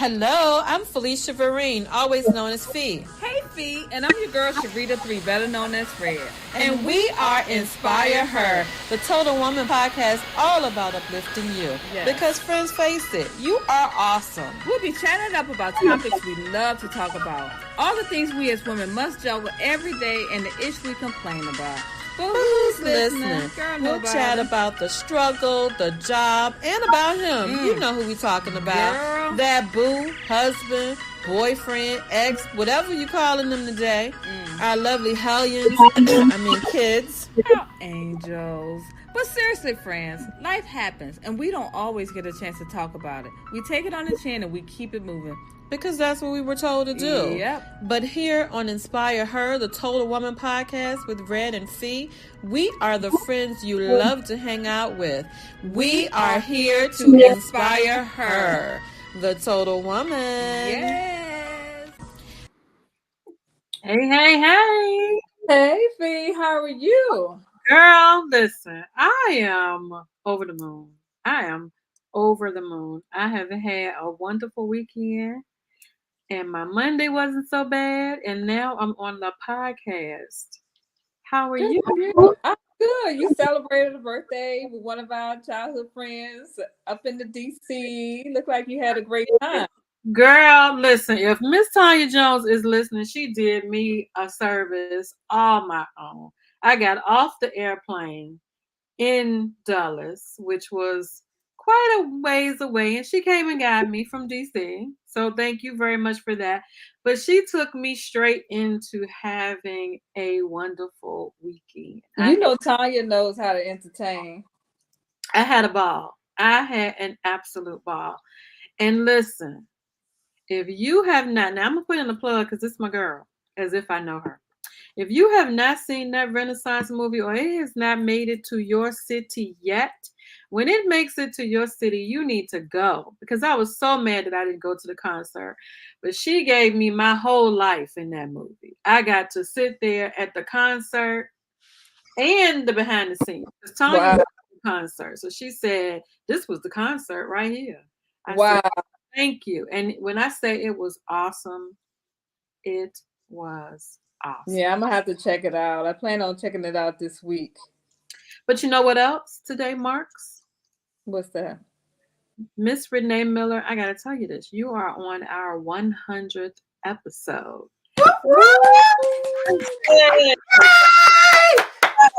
Hello, I'm Felicia Vereen, always known as Fee. Hey, Fee, and I'm your girl, Sharita 3, better known as Fred. And we are Inspire Her, the Total Woman podcast all about uplifting you. Yes. Because friends, face it, you are awesome. We'll be chatting up about topics we love to talk about. All the things we as women must juggle every day and the issues we complain about. But who's listening? Girl, we'll chat about the struggle, the job, and about him. You know who we talking about. Girl. That boo, husband, boyfriend, ex, whatever you calling them today. Our lovely hellions, kids. Our angels. But seriously, friends, life happens, and we don't always get a chance to talk about it. We take it on the chin and we keep it moving. Because that's what we were told to do. Yep. But here on Inspire Her, the Total Woman podcast with Red and Fee, we are the friends you love to hang out with. We are here to inspire her, the Total Woman. Yes. Hey. Hey, Fee, how are you? Girl, listen, I am over the moon. I have had a wonderful weekend. And my Monday wasn't so bad, and now I'm on the podcast. How are you? I'm good. You celebrated a birthday with one of our childhood friends up in the DC. Looked like you had a great time. Girl, listen, if Miss Tanya Jones is listening, she did me a service all my own. I got off the airplane in Dallas, which was quite a ways away, and she came and got me from DC. So thank you very much for that. But she took me straight into having a wonderful weekend. Tanya knows how to entertain. I had a ball. I had an absolute ball. And listen, if you have not, now I'm gonna put in a plug because it's my girl, as if I know her. If you have not seen that Renaissance movie or it has not made it to your city yet, when it makes it to your city, you need to go. Because I was so mad that I didn't go to the concert. But she gave me my whole life in that movie. I got to sit there at the concert and the behind the scenes. Because Tanya was at the concert. So she said, this was the concert right here. I said, thank you. And when I say it was awesome, it was awesome. Yeah, I'm gonna have to check it out. I plan on checking it out this week. But you know what else today marks? What's that? Miss Renee Miller, I gotta tell you this. You are on our 100th episode.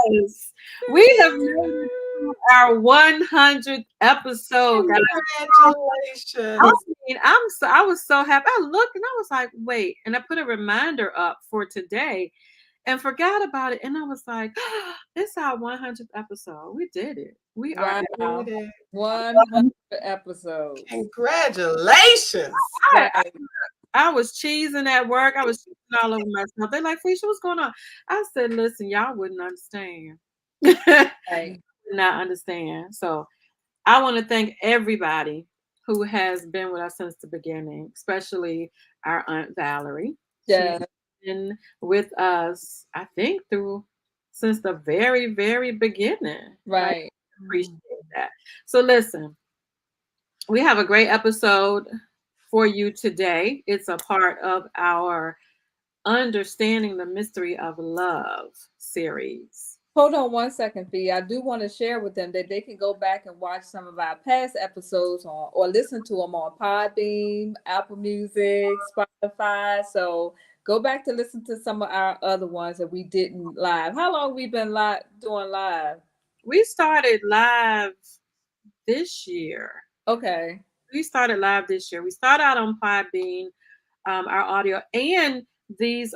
Yes. We have made it to our 100th episode. Congratulations. I was so happy. I looked and I was like, wait. And I put a reminder up for today and forgot about it. And I was like, it's our 100th episode. We did it. We are 100th episode. Congratulations. I was cheesing at work. I was cheesing all over myself. They're like, Felicia, what's going on? I said, listen, y'all wouldn't understand. Not understand. So I want to thank everybody who has been with us since the beginning, especially our Aunt Valerie. Yeah. She's been with us, I think, since the very, very beginning. Right. I appreciate that. So listen, we have a great episode for you today. It's a part of our Understanding the Mystery of Love series. Hold on one second, Fee. I do want to share with them that they can go back and watch some of our past episodes or listen to them on Podbean, Apple Music, Spotify. So go back to listen to some of our other ones that we didn't live. How long we been doing live? We started live this year. Okay. We started live this year. We started out on Podbean, our audio, and these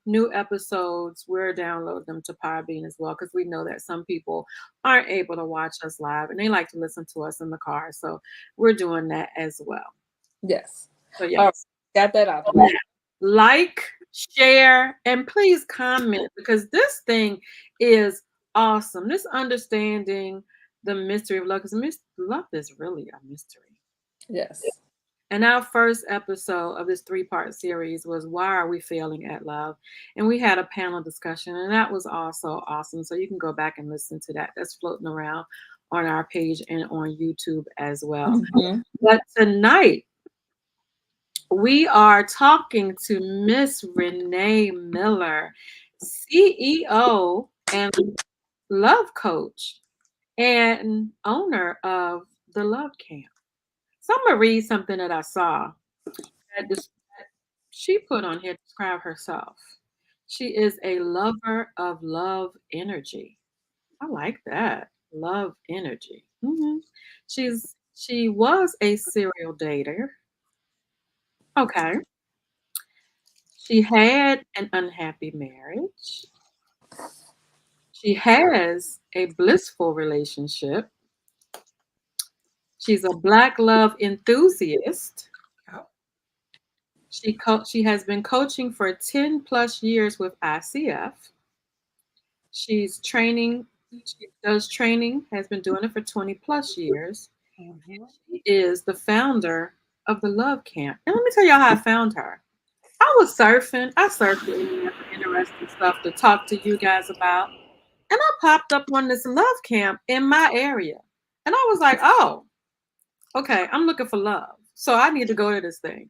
new episodes, we're downloading them to Podbean as well because we know that some people aren't able to watch us live and they like to listen to us in the car. So we're doing that as well. Yes. So yes, got that out. Like, share, and please comment because this thing is awesome. This understanding the mystery of love, because love is really a mystery. Yes. And our first episode of this 3-part series was Why Are We Failing at Love? And we had a panel discussion, and that was also awesome. So you can go back and listen to that. That's floating around on our page and on YouTube as well. Mm-hmm. But tonight, We are talking to Miss Renee Miller, CEO and love coach and owner of the Love Camp. So I'm gonna read something that I saw that she put on here to describe herself. She is a lover of love energy. I like that. Love energy. She was a serial dater. Okay. She had an unhappy marriage. She has a blissful relationship. She's a black love enthusiast. Yep. She has been coaching for 10 plus years with ICF. She's training, she does training, has been doing it for 20 plus years. Mhm. She is the founder of the Love Camp. And let me tell y'all how I found her. I was surfing. I surfed the internet for interesting stuff to talk to you guys about. And I popped up on this love camp in my area. And I was like, oh, okay, I'm looking for love. So I need to go to this thing.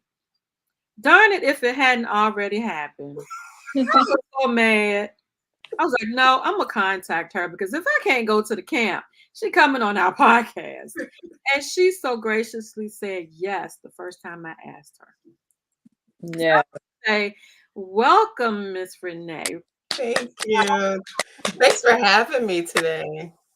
Darn it, if it hadn't already happened. I was so mad. I was like, no, I'm going to contact her because if I can't go to the camp, she coming on our podcast. And she so graciously said yes the first time I asked her. Yeah. Say, welcome, Miss Renee. Thank you. Thanks for having me today.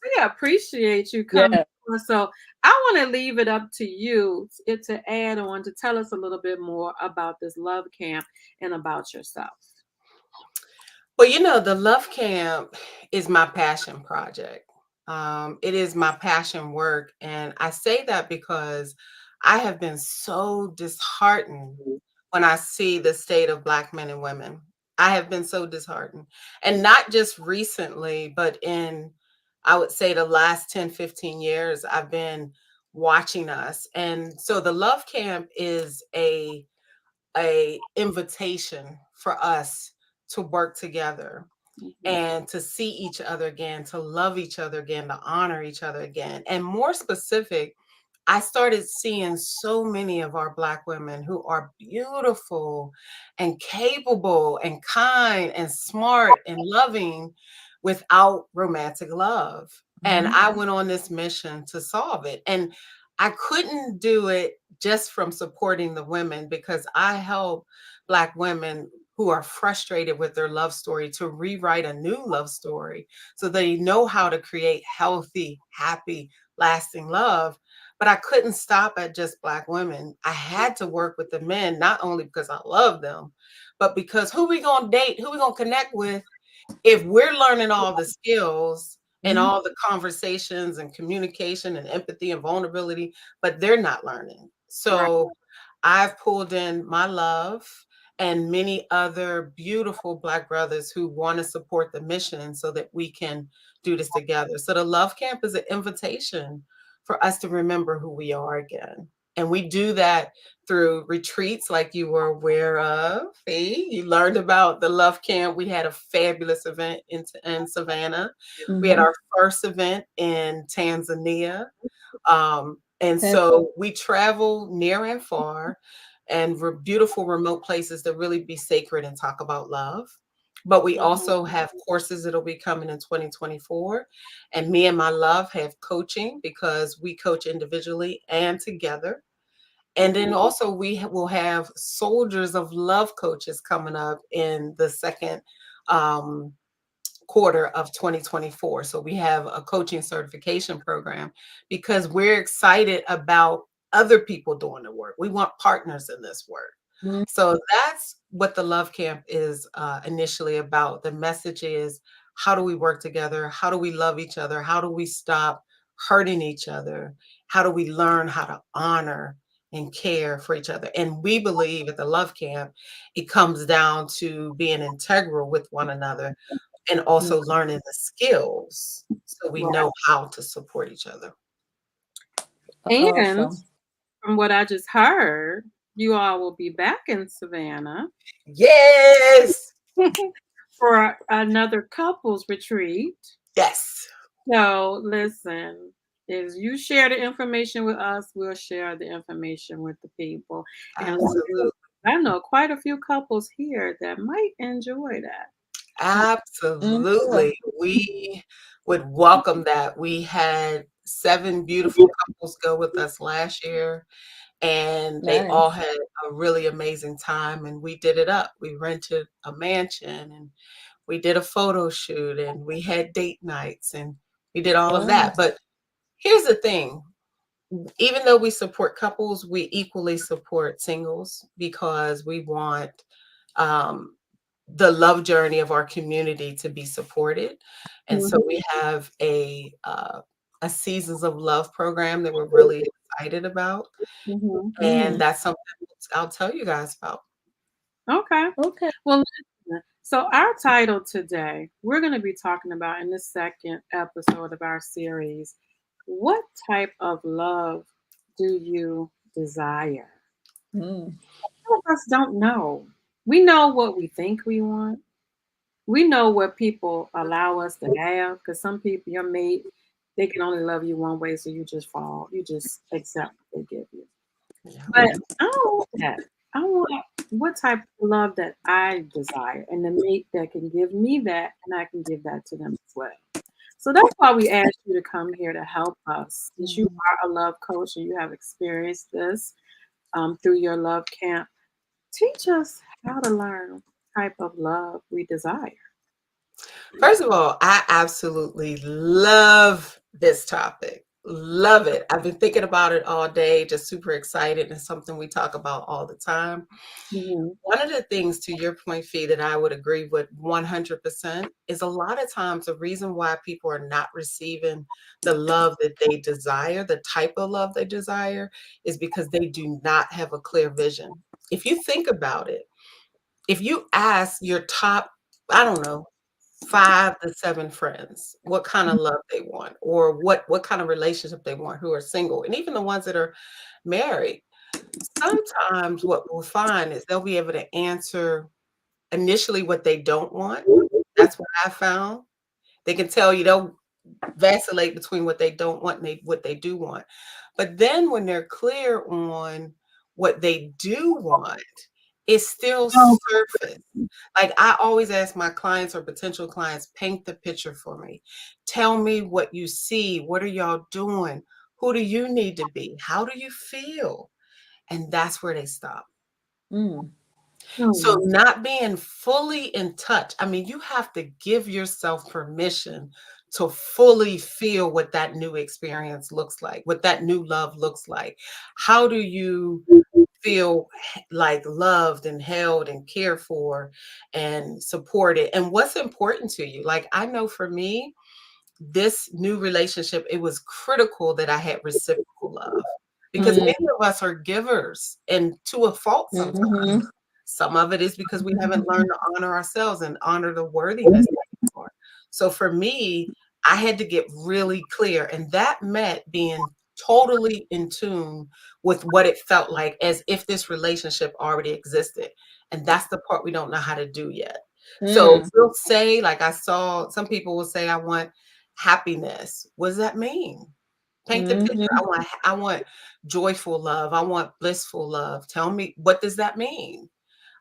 We appreciate you coming Yeah. on. So I want to leave it up to you to add on to tell us a little bit more about this love camp and about yourself. Well, the Love Camp is my passion project. It is my passion work. And I say that because I have been so disheartened when I see the state of Black men and women. I have been so disheartened. And not just recently, but I would say, the last 10, 15 years, I've been watching us. And so the Love Camp is a invitation for us to work together and to see each other again, to love each other again, to honor each other again. And more specific, I started seeing so many of our Black women who are beautiful and capable and kind and smart and loving without romantic love. And I went on this mission to solve it. And I couldn't do it just from supporting the women, because I help Black women who are frustrated with their love story to rewrite a new love story so they know how to create healthy, happy, lasting love. But I couldn't stop at just Black women. I had to work with the men, not only because I love them, but because who we gonna date, who we gonna connect with, if we're learning all the skills and all the conversations and communication and empathy and vulnerability, but they're not learning. Right. So I've pulled in my love and many other beautiful Black brothers who want to support the mission so that we can do this together. So the Love Camp is an invitation for us to remember who we are again. And we do that through retreats like you were aware of. You learned about the Love Camp. We had a fabulous event in Savannah. We had our first event in Tanzania. And so we travel near and far, and beautiful remote places to really be sacred and talk about love. But we also have courses that'll be coming in 2024. And me and my love have coaching, because we coach individually and together. And then also will have Soldiers of Love coaches coming up in the second quarter of 2024. So we have a coaching certification program because we're excited about other people doing the work. We want partners in this work. So that's what the Love Camp is initially about. The message is, how do we work together? How do we love each other? How do we stop hurting each other? How do we learn how to honor and care for each other? And we believe at the Love Camp, it comes down to being integral with one another and also learning the skills so we know how to support each other. And Awesome. from what I just heard, you all will be back in Savannah Yes. for another couples retreat. Yes. So listen, Is you share the information with us, we'll share the information with the people. And Absolutely. I know quite a few couples here that might enjoy that. Sure. Absolutely. We would welcome that. We had 7 beautiful couples go with us last year, and they all Nice. had a really amazing time, and we did it up. We rented a mansion, and we did a photo shoot, and we had date nights, and we did all of Wow. that. But here's the thing, even though we support couples, we equally support singles because we want um, the love journey of our community to be supported. And so Mhm, we have a Seasons of Love program that we're really excited about. mhm. And Mm. that's something I'll tell you guys about. Okay. Okay. Well, listen, so our title today, we're going to be talking about in the second episode of our series, what type of love do you desire? Mm. Some of us don't know. We know what we think we want. We know what people allow us to have because some people, your mate, they can only love you one way, so you just fall. You just accept what they give you. Yeah. But I don't want that. I want what type of love that I desire and the mate that can give me that and I can give that to them as well. So that's why we asked you to come here to help us. Since you are a love coach and you have experienced this through your love camp, teach us how to learn what type of love we desire. First of all, I absolutely love this topic. Love it. I've been thinking about it all day, just super excited, and something we talk about all the time. Mhm. One of the things, to your point, Fee, that I would agree with 100% is a lot of times the reason why people are not receiving the love that they desire, the type of love they desire, is because they do not have a clear vision. If you think about it, if you ask your top, I don't know, 5 to 7 friends what kind of love they want or what kind of relationship they want who are single, and even the ones that are married, sometimes what we'll find is they'll be able to answer initially what they don't want. That's what I found. They can tell you, they'll vacillate between what they don't want and what they do want. But then when they're clear on what they do want, it's still Oh, surface. Like I always ask my clients or potential clients, paint the picture for me. Tell me what you see. What are y'all doing? Who do you need to be? How do you feel? And that's where they stop. Mm. So hmm. not being fully in touch, I mean, you have to give yourself permission to fully feel what that new experience looks like, what that new love looks like. How do you feel like loved and held and cared for and supported? And what's important to you? Like I know for me, this new relationship, it was critical that I had reciprocal love because Mm. many of us are givers and to a fault sometimes. Mm-hmm. Some of it is because we haven't learned to honor ourselves and honor the worthiness that we are. So for me, I had to get really clear, and that meant being totally in tune with what it felt like as if this relationship already existed. And that's the part we don't know how to do yet. So Mm. we'll say, like I saw some people will say, I want happiness. What does that mean? Paint the picture. Mm-hmm. I want joyful love. I want blissful love. Tell me, what does that mean?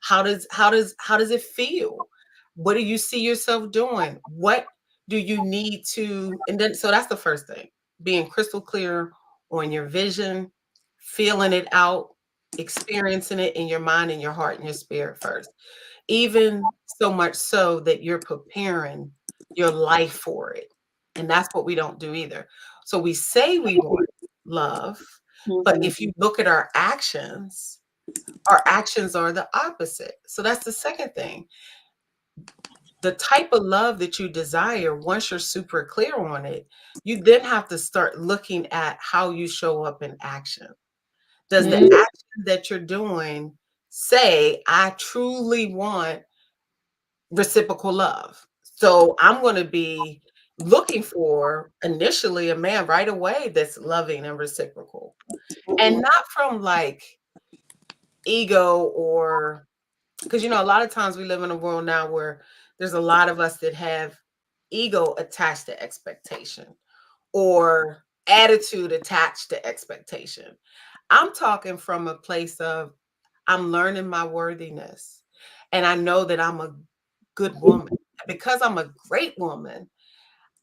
How does it feel? What do you see yourself doing? What do you need to, and then so that's the first thing. Being crystal clear on your vision, feeling it out, experiencing it in your mind and your heart and your spirit first. Even so much so that you're preparing your life for it. And that's what we don't do either. So we say we want love, but Mhm. if you look at our actions are the opposite. So that's the second thing. The type of love that you desire, once you're super clear on it, you then have to start looking at how you show up in action. Does the Mm. action that you're doing say, I truly want reciprocal love? So I'm going to be looking for initially a man right away that's loving and reciprocal, and Mhm. not from like ego, or because a lot of times we live in a world now where there's a lot of us that have ego attached to expectation, or attitude attached to expectation. I'm talking from a place of I'm learning my worthiness. And I know that I'm a good woman. Because I'm a great woman,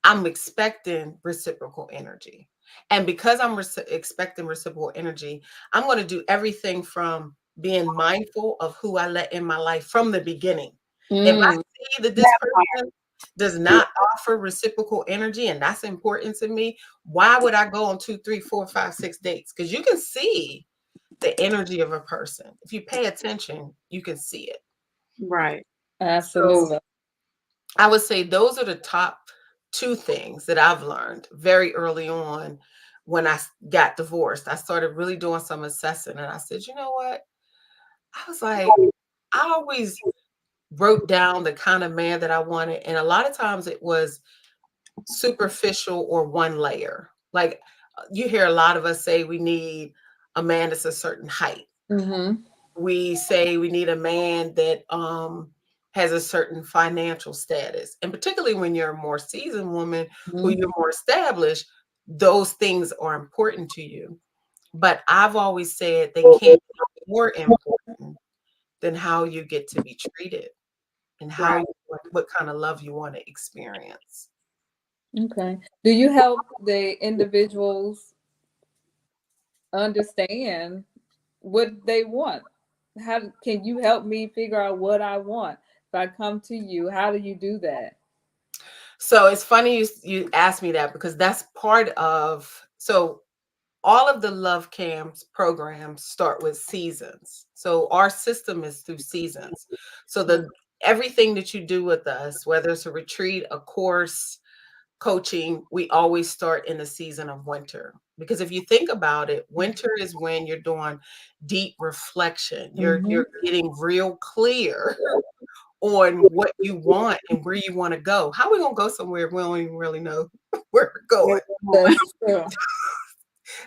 I'm expecting reciprocal energy. And because I'm expecting reciprocal energy, I'm going to do everything from being mindful of who I let in my life from the beginning. If I Mm. see that this person does not offer reciprocal energy and that's important to me, why would I go on 2, 3, 4, 5, 6 dates? Because you can see the energy of a person. If you pay attention, you can see it. Right. So Absolutely. I would say those are the top two things that I've learned very early on when I got divorced. I started really doing some assessing and I said, you know what? I was like, I always wrote down the kind of man that I wanted. And a lot of times it was superficial or one layer. Like you hear a lot of us say we need a man that's a certain height. Mm-hmm. We say we need a man that has a certain financial status. And particularly when you're a more seasoned woman who Mm-hmm. you're more established, those things are important to you. But I've always said they can't be more important than how you get to be treated and how Right. you, what kind of love you want to experience. Okay. Do you help the individuals understand what they want? How can you help me figure out what I want? If I come to you, how do you do that? So it's funny you asked me that because that's part of so all of the love camps programs start with seasons. So our system is through seasons. So the everything that you do with us, whether it's a retreat, a course, coaching, we always start in the season of winter. Because if you think about it, winter is when you're doing deep reflection. Mm-hmm. You're getting real clear on what you want and where you want to go. How are we gonna go somewhere if we don't even really know where we're going? That's true.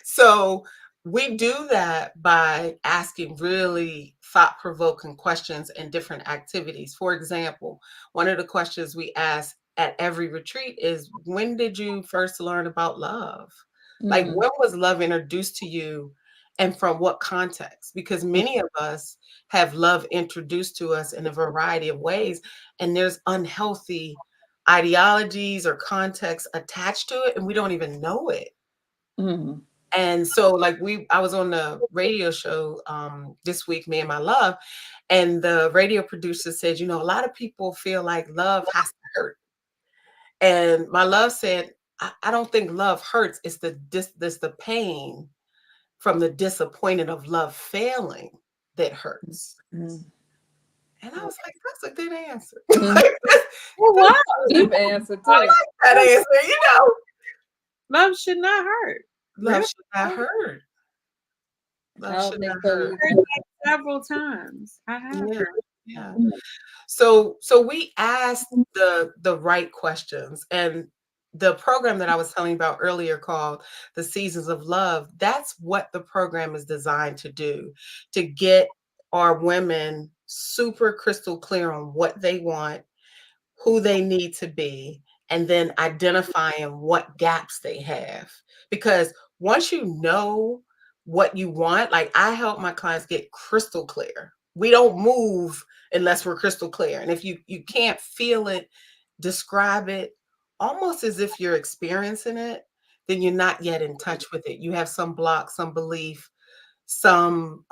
So we do that by asking really thought provoking questions and different activities. For example, one of the questions we ask at every retreat is when did you first learn about love? Like, Mm. when was love introduced to you and from what context? Because many of us have love introduced to us in a variety of ways, and there's unhealthy ideologies or contexts attached to it, and we don't even know it. Mm. And so like I was on the radio show this week, Me and My Love, and the radio producer said, you know, a lot of people feel like love has to hurt. And my love said, I don't think love hurts. It's this the pain from the disappointment of love failing that hurts. Mm. And I was like, that's a good answer. Mm. Like, Oh, that's wow. Deep answer I too. like that answer, you know. Love should not hurt. Love Really? should not hurt. I Love don't should think not so hurt. I've heard either. that several times. I have Yeah. heard. Yeah. So we asked the right questions, and the program that I was telling you about earlier called the Seasons of Love, that's what the program is designed to do, to get our women super crystal clear on what they want, who they need to be, and then identifying what gaps they have. Because once you know what you want, like I help my clients get crystal clear. We don't move unless we're crystal clear. And if you can't feel it, describe it almost as if you're experiencing it, then you're not yet in touch with it. You have some block, some belief, some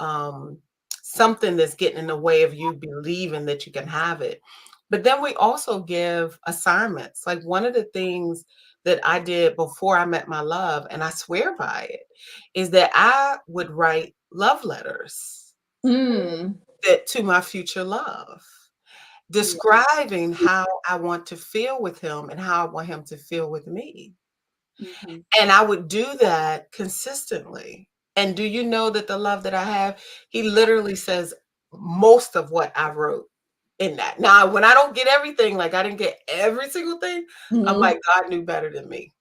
something that's getting in the way of you believing that you can have it. But then we also give assignments. Like one of the things that I did before I met my love, and I swear by it, is that I would write love letters Mm. that to my future love, describing how I want to feel with him and how I want him to feel with me. Mhm. And I would do that consistently. And do you know that the love that I have, he literally says most of what I wrote in that. Now, when I don't get everything, like I didn't get every single thing, I'm Mm-hmm. like, God knew better than me.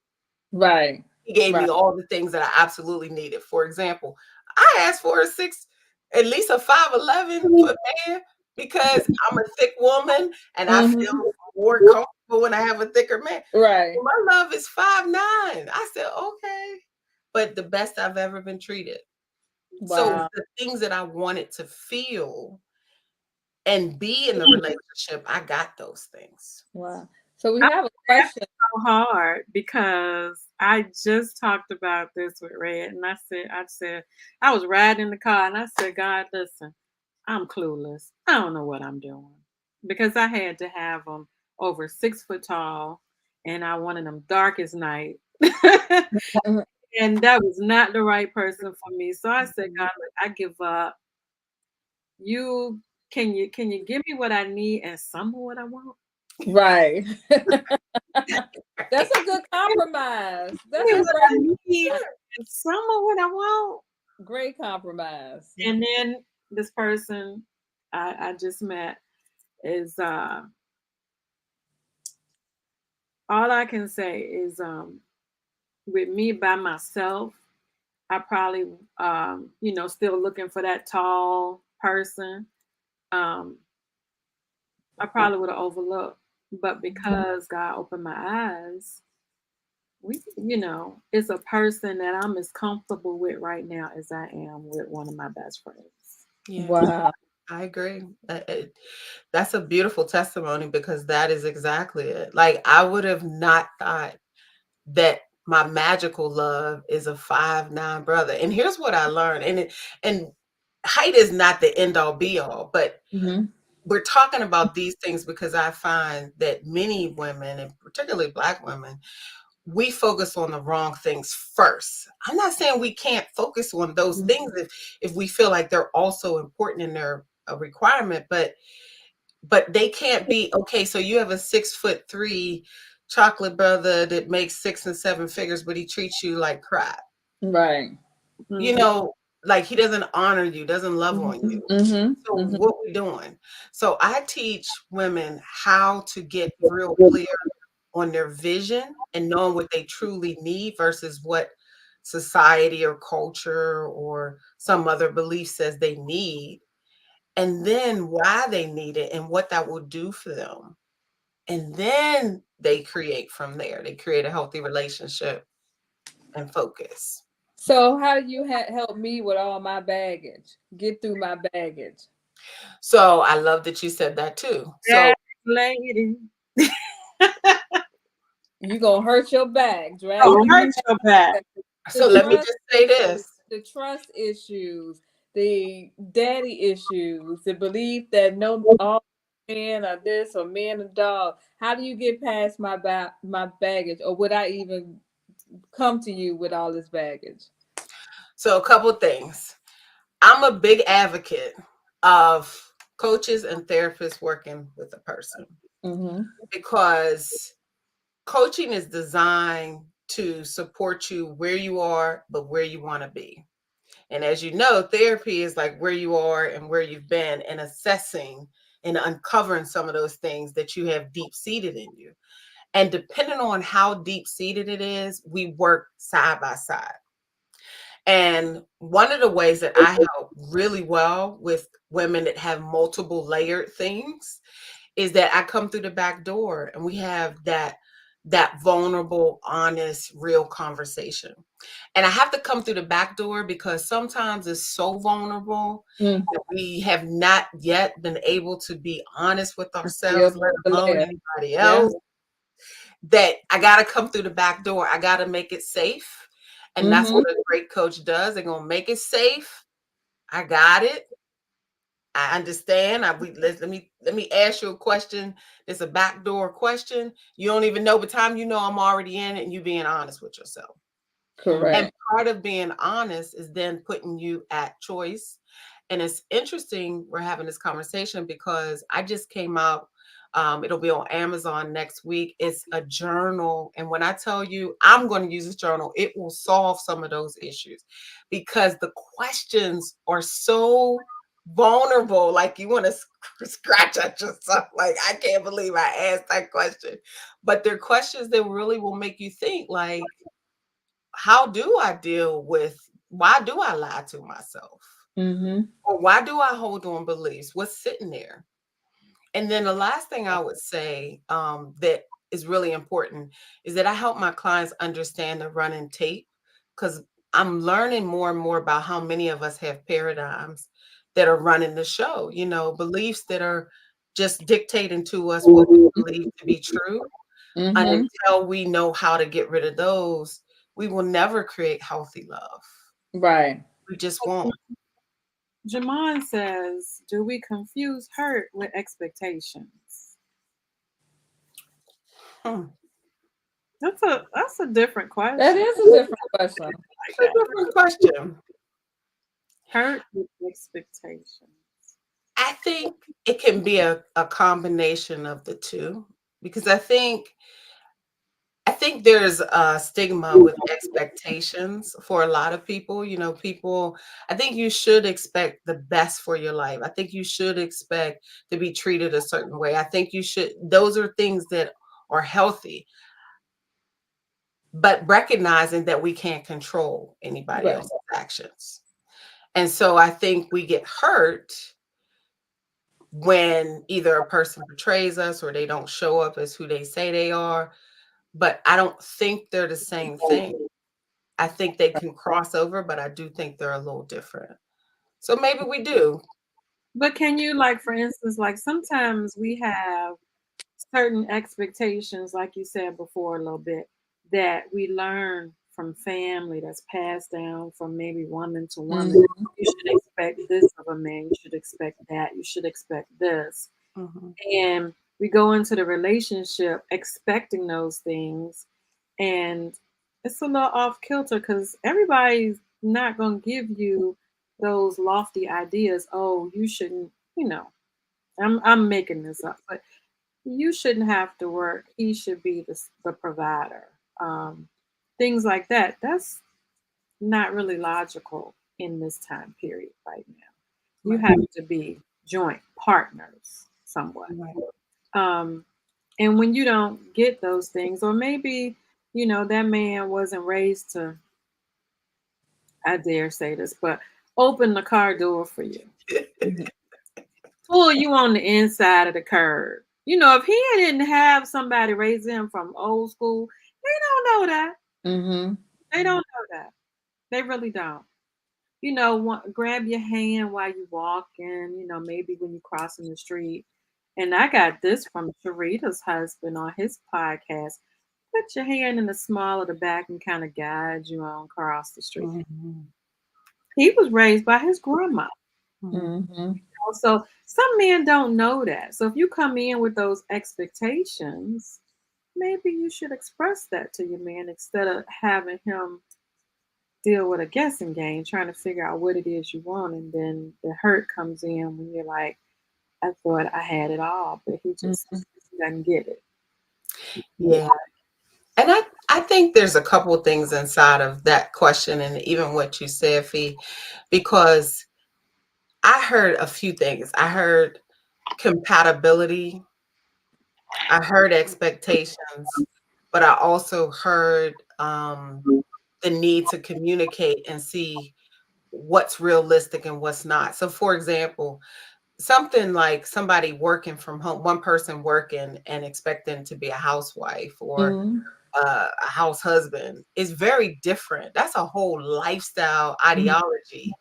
Right. He gave Right. me all the things that I absolutely needed. For example, I asked for a six, at least a 5'11" foot man because I'm a thick woman and I feel Mm-hmm. more comfortable when I have a thicker man. Right. My love is 5'9". I said, okay. but the best I've ever been treated. So Wow. the things that I wanted to feel and be in the relationship, I got those things. Wow. So we I'm have a question. so hard because I just talked about this with Red, and I said, I was riding in the car, and I said, God, listen, I'm clueless. I don't know what I'm doing because I had to have them over 6 foot tall, and I wanted them dark as night. And that was not the right person for me. So I said, God, look, I give up. You can you give me what I need and some of what I want? Right. That's a good compromise. Give That's me a what I need and some of what I want. great compromise. And then this person I just met is all I can say is with me by myself, I probably still looking for that tall person. Um, I probably would have overlooked. But because God opened my eyes, it's a person that I'm as comfortable with right now as I am with one of my best friends. Yeah, Wow. I agree. That's a beautiful testimony because that is exactly it. Like I would have not thought that my magical love is a 5'9" brother. And here's what I learned. And height is not the end all be all, but Hmm. we're talking about these things because I find that many women, and particularly Black women, we focus on the wrong things first. I'm not saying we can't focus on those things if we feel like they're also important in their requirement, but they can't be okay. So you have a 6'3" chocolate brother that makes 6 and 7 figures, but he treats you like crap. Right. You Mhm. know, like he doesn't honor you, doesn't love on Hmm. you. Hmm. So Hmm. what we doing? So I teach women how to get real clear on their vision and knowing what they truly need versus what society or culture or some other belief says they need, and then why they need it and what that will do for them. And then they create from there. They create a healthy relationship and focus. So how do you help me with all my baggage? Get through my baggage. So I love that you said that too. So That lady. You gonna hurt your back, Don't dragging hurt me your back. the so let me trust just say issues, this. the trust issues, the daddy issues, the belief that no all men are this or men are dog. How do you get past my baggage, or would I even come to you with all this baggage? So a couple things. I'm a big advocate of coaches and therapists working with a person Mm-hmm. because coaching is designed to support you where you are, but where you want to be. And as you know, therapy is like where you are and where you've been and assessing and uncovering some of those things that you have deep seated in you. And depending on how deep seated it is, we work side by side. And one of the ways that I help really well with women that have multiple layered things is that I come through the back door and we have that vulnerable, honest, real conversation. And I have to come through the back door because sometimes it's so vulnerable Mm. that we have not yet been able to be honest with Yep. ourselves, let The alone layer. anybody Yeah. else, that I got to come through the back door. I got to make it safe. And that's Mm-hmm. what a great coach does. They're going to make it safe. I got it. I understand. Let me ask you a question. It's a backdoor question. You don't even know, but time you know I'm already in it, and you being honest with yourself. And Correct. part of being honest is then putting you at choice. And it's interesting we're having this conversation because I just came out. It'll be on Amazon next week. It's a journal. And when I tell you I'm going to use this journal, it will solve some of those issues because the questions are so vulnerable. Like you want to scratch at yourself. Like, I can't believe I asked that question. But they're questions that really will make you think like, how do I deal with why do I lie to myself? Mm-hmm. Or why do I hold on beliefs? What's sitting there? And then the last thing I would say that is really important is that I help my clients understand the running tape because I'm learning more and more about how many of us have paradigms that are running the show, beliefs that are just dictating to us what we believe to be true. And Mm-hmm. until we know how to get rid of those, we will never create healthy love. Right. We just won't. Jamon says, do we confuse hurt with expectations? Hmm. That's a different That question. is a different question. Like It's a that. different question. Hurt with expectations. I think it can be a combination of the two because I think there's a stigma with expectations for a lot of people. People, I think you should expect the best for your life. I think you should expect to be treated a certain way. I think those are things that are healthy, but recognizing that we can't control anybody Right. else's actions. And so I think we get hurt when either a person betrays us or they don't show up as who they say they are. But I don't think they're the same thing. I think they can cross over, but I do think they're a little different. So maybe we do. But can you, like, for instance, like sometimes we have certain expectations, like you said before a little bit, that we learn from family that's passed down from maybe woman to woman. Mm-hmm. You should expect this of a man, you should expect that, you should expect this. Mhm. And we go into the relationship expecting those things, and it's a little off kilter because everybody's not going to give you those lofty ideas. Oh, you shouldn't, I'm making this up, but you shouldn't have to work. He should be the provider. Um, Things like that. That's not really logical in this time period right now. You Right. have to be joint partners somewhat. Right. Um, and when you don't get those things, or maybe, that man wasn't raised to, I dare say this, but open the car door for you, pull you on the inside of the curb. If he didn't have somebody raising him from old school, they don't know that. Mm-hmm. They don't know that. They really don't. Grab your hand while you walking, maybe when you're crossing the street. And I got this from Sharita's husband on his podcast. Put your hand in the small of the back and kind of guide you on across the street. Mhm. He was raised by his grandma. Mhm. Mm-hmm. So some men don't know that. So if you come in with those expectations, maybe you should express that to your man instead of having him deal with a guessing game, trying to figure out what it is you want. And then the hurt comes in when you're like, I thought I had it all, but he just Mm-hmm. doesn't get it. Yeah. And I think there's a couple of things inside of that question and even what you said, Fee, because I heard a few things. I heard compatibility, I heard expectations, but I also heard the need to communicate and see what's realistic and what's not. So, for example, something like somebody working from home, one person working and expecting to be a housewife or Mm-hmm. a house husband is very different. That's a whole lifestyle ideology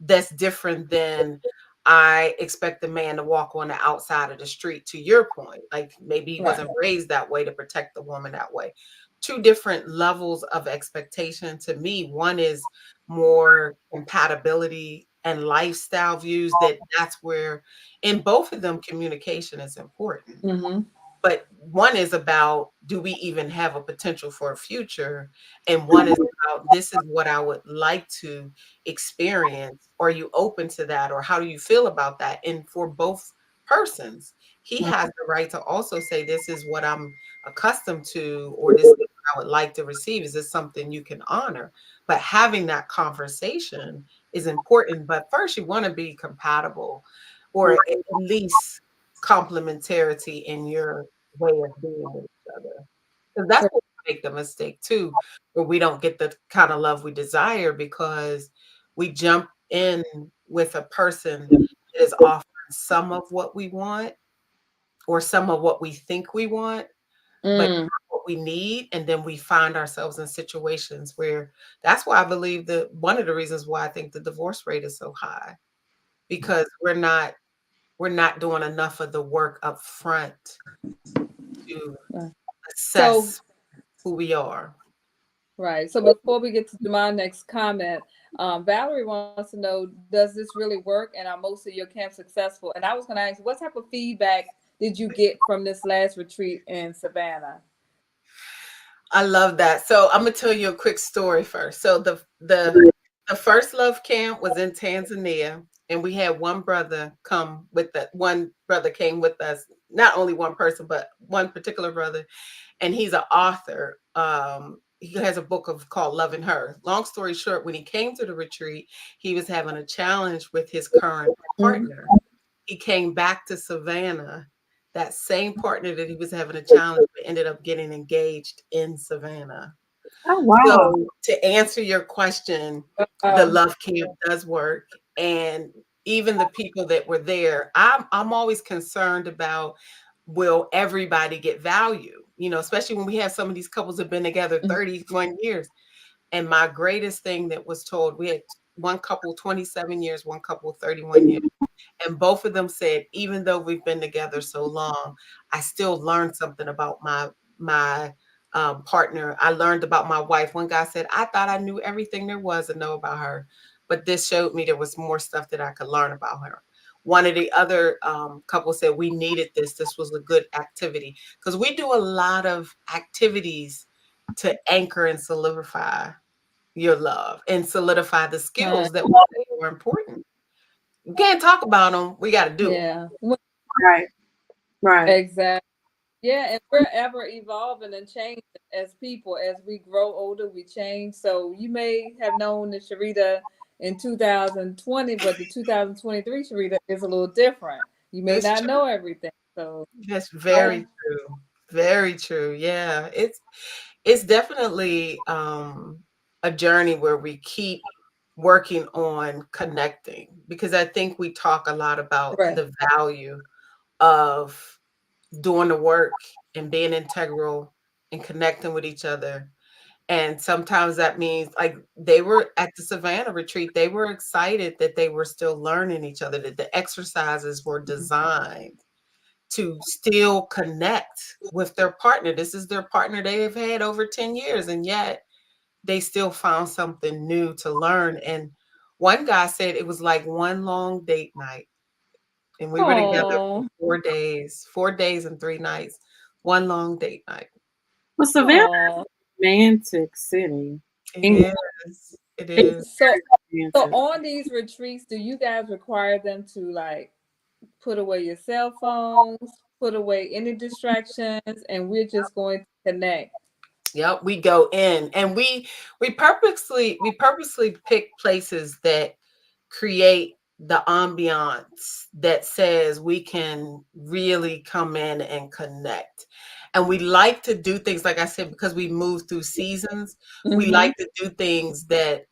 that's different than I expect the man to walk on the outside of the street, to your point. Like maybe he Right. wasn't raised that way to protect the woman that way. Two different levels of expectation to me. One is more compatibility and lifestyle views that's where in both of them communication is important, Mm-hmm. but one is about do we even have a potential for a future, and one is about this is what I would like to experience. Are you open to that, or how do you feel about that? And for both persons, he has the right to also say this is what I'm accustomed to, or this is what I would like to receive. Is this something you can honor? But having that conversation is important. But first you want to be compatible, or at least complementarity in your way of being with each other. Because that's what we make the mistake too, where we don't get the kind of love we desire because we jump in with a person that is offering some of what we want or some of what we think we want, but not Mm. what we need, and then we find ourselves in situations where that's why I believe that one of the reasons why I think the divorce rate is so high, because we're not doing enough of the work up front to So, assess who we are. right. So before we get to my next comment, Valerie wants to know, does this really work? And are most of your camps successful? And I was going to ask, what type of feedback did you get from this last retreat in Savannah? I love that. So I'm gonna tell you a quick story first. So the first love camp was in Tanzania, and we had one brother come with that. One brother came with us. Not only one person, but one particular brother, and he's an author. He has a book of called Loving Her. Long story short, when he came to the retreat, he was having a challenge with his current partner. He came back to Savannah. That same partner that he was having a challenge with ended up getting engaged in Savannah. Oh, wow. So to answer your question, the Um, love camp does work. And even the people that were there, I'm always concerned about, will everybody get value? You know, especially when we have some of these couples that have been together 31 years. And my greatest thing that was told, we had one couple 27 years, one couple 31 years. And both of them said, even though we've been together so long, I still learned something about my partner. I learned about my wife. One guy said, I thought I knew everything there was to know about her, but this showed me there was more stuff that I could learn about her. One of the other couples said, we needed this. This was a good activity, because we do a lot of activities to anchor and solidify your love and solidify the skills that we say are important. We can't talk about them. We got to do them. yeah, Right. Right. exactly. Yeah, and we're ever evolving and changing as people. As we grow older, we change. So you may have known the Sharita in 2020, but the 2023 Sharita is a little different. You may That's not true. know everything. So That's yeah, very true. Very true. Yeah. It's definitely a journey where we keep working on connecting, because I think we talk a lot about right. the value of doing the work and being integral and connecting with each other. And sometimes that means, like, they were at the Savannah retreat, they were excited that they were still learning each other, that the exercises were designed to still connect with their partner. This is their partner they've had over 10 years, and yet they still found something new to learn. And one guy said it was like one long date night. And we were together for Oh, 4 days, 4 days and 3 nights, one long date night. Well, Savannah oh. is a romantic city. It England is. It is is. So so romantic. on these retreats, do you guys require them to like put away your cell phones, put away any distractions, and we're just going to connect? Yep, we go in, and we purposely pick places that create the ambiance that says we can really come in and connect. And we like to do things, like I said, because we move through seasons, we Mm-hmm. like to do things that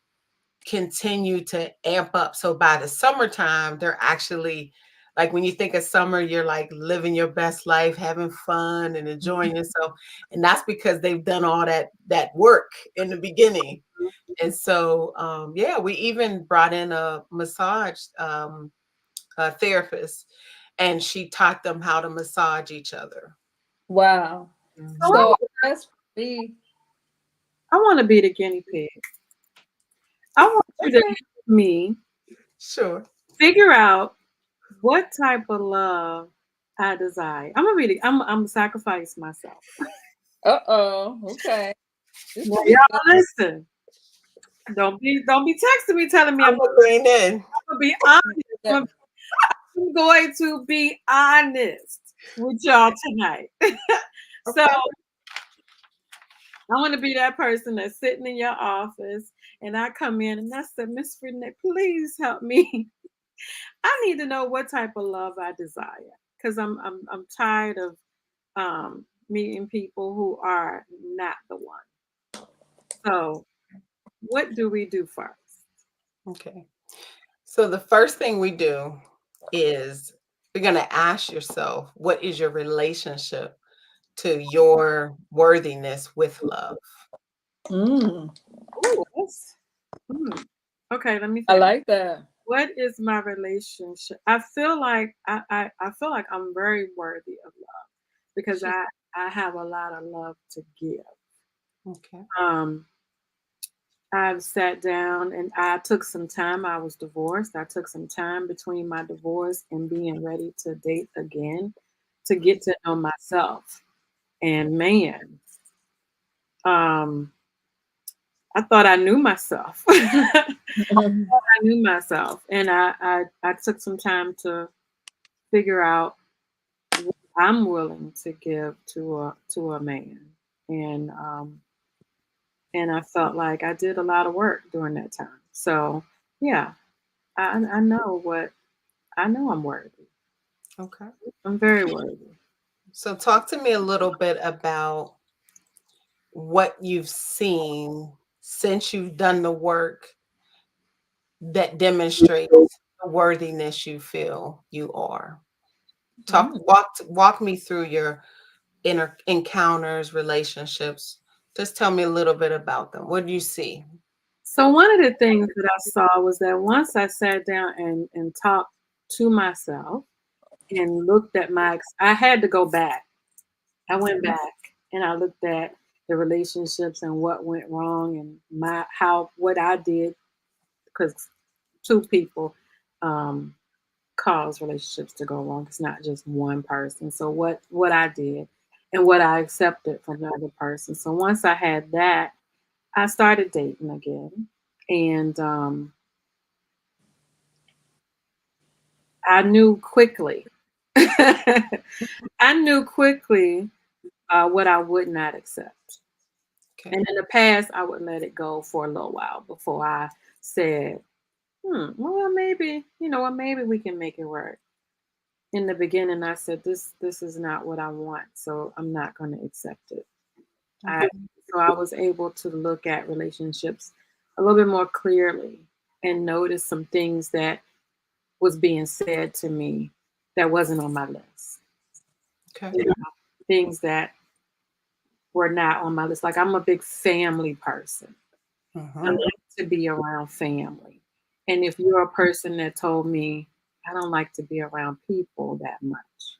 continue to amp up. So by the summertime, they're actually, like, when you think of summer, you're like living your best life, having fun and enjoying yourself. And that's because they've done all that work in the beginning. And so yeah, we even brought in a therapist, and she taught them how to massage each other. Wow. So Mhm. So I guess for me, I want to be the guinea pig. I want you to okay. help me Sure. figure out what type of love I desire. I'm gonna be I'm gonna sacrifice myself. Uh-oh. Okay. This Now, could be fun. y'all listen. Don't be texting me telling me I'm gonna lean in. I'm gonna be honest. Yeah. I'm going to be honest with y'all tonight. So Okay. I want to be that person that's sitting in your office and I come in and I said, Miss Renee, please help me. I need to know what type of love I desire. Because I'm tired of meeting people who are not the one. So what do we do first? Okay. So the first thing we do is, you're going to ask yourself, what is your relationship to your worthiness with love? Mm, Ooh, hmm. Okay, let me I think. like that. What is my relationship? I feel like I'm very worthy of love because I have a lot of love to give. Okay. Um, I've sat down and I took some time. I was divorced. I took some time between my divorce and being ready to date again to get to know myself. And man, um, I thought I knew myself. I knew myself, and I took some time to figure out what I'm willing to give to a man, and um, and I felt like I did a lot of work during that time. So yeah, I know what I know. I'm worthy. Okay. I'm very worthy. So talk to me a little bit about what you've seen since you've done the work that demonstrates the worthiness you feel you are. Mm. Walk me through your inner encounters, relationships. Just tell me a little bit about them. What do you see? So one of the things that I saw was that once I sat down and talked to myself and looked at I had to go back. I went back and I looked at the relationships and what went wrong and what I did because two people um, cause relationships to go wrong. It's not just one person. So what I did and what I accepted from the other person. So once I had that, I started dating again, and I knew quickly. I knew quickly what I would not accept. Okay. And in the past, I would let it go for a little while before I said, well, maybe, maybe we can make it work. In the beginning, I said, this is not what I want, so I'm not going to accept it. I, Okay. so I was able to look at relationships a little bit more clearly and notice some things that was being said to me that wasn't on my list. Okay. You know, things that were not on my list. Like I'm a big family person. I Mm-hmm. like to be around family. And if you're a person that told me I don't like to be around people that much,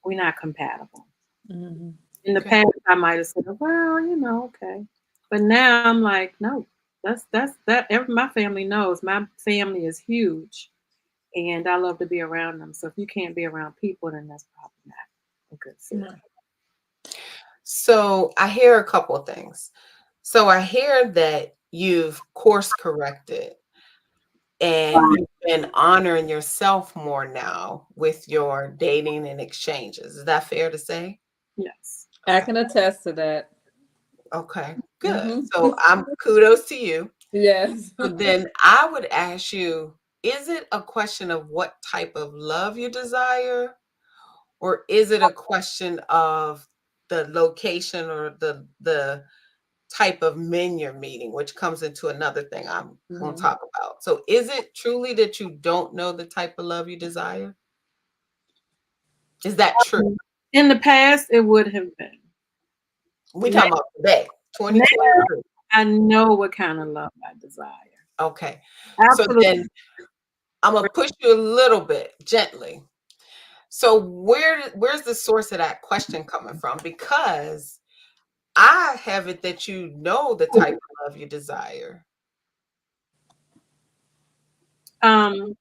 we're not compatible. Mhm. In the Okay. past, I might have said, well, okay. But now I'm like, no, my family knows my family is huge and I love to be around them. So if you can't be around people, then that's probably not a good fit. Mhm. So I hear a couple of things. So I hear that you've course corrected and you've been honoring yourself more now with your dating and exchanges. Is that fair to say? Yes. I Okay. can attest to that. Okay. Good. Hmm. So I'm kudos to you. Yes. So then I would ask you, is it a question of what type of love you desire, or is it a question of the location or the type of men you're meeting, which comes into another thing I'm going to Mhm. talk about. So is it truly that you don't know the type of love you desire? Is that true? In the past, it would have been. We Now, talking about today, now 2023. I know what kind of love I desire. Okay. So Absolutely. then I'm gonna push you a little bit gently. So where's the source of that question coming from? Because I have it that you know the type of love you desire. Um,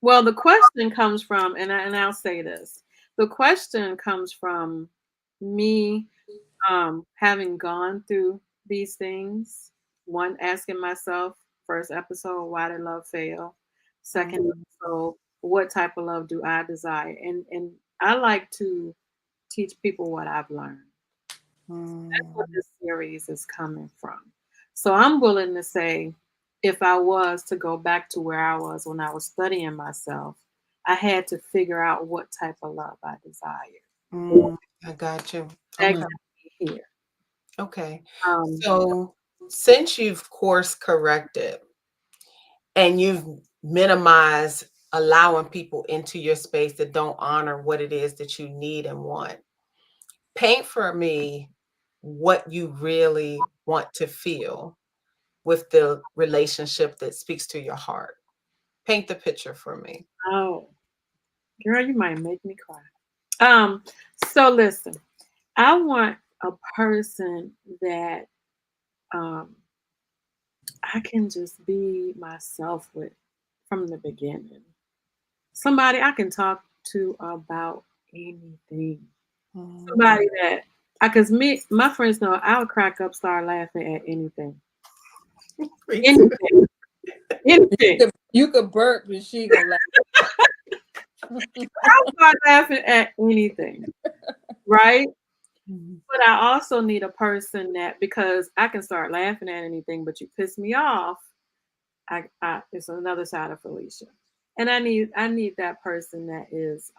well, the question comes from, and I'll say this: the question comes from me having gone through these things. One, asking myself, first episode, why did love fail? Second Mhm. episode, what type of love do I desire? And I like to teach people what I've learned. That's what Mm. this series is coming from. So I'm willing to say, if I was to go back to where I was when I was studying myself, I had to figure out what type of love I desired. Mm. I got you. That Okay. Mhm. got me here. Okay. Um, So since you've course corrected and you've minimized allowing people into your space that don't honor what it is that you need and want, paint for me what you really want to feel with the relationship that speaks to your heart. Paint the picture for me. Oh, girl, you might make me cry. Um, so listen, I want a person that um I can just be myself with from the beginning. Somebody I can talk to about anything. Mm. Somebody that because my friends know I'll crack up, start laughing at anything. Me too. Anything. Anything. You could burp and she gonna laugh. I'll start laughing at anything. Right? Mhm. But I also need a person that because I can start laughing at anything, but you piss me off, I it's another side of Felicia. And I need that person that is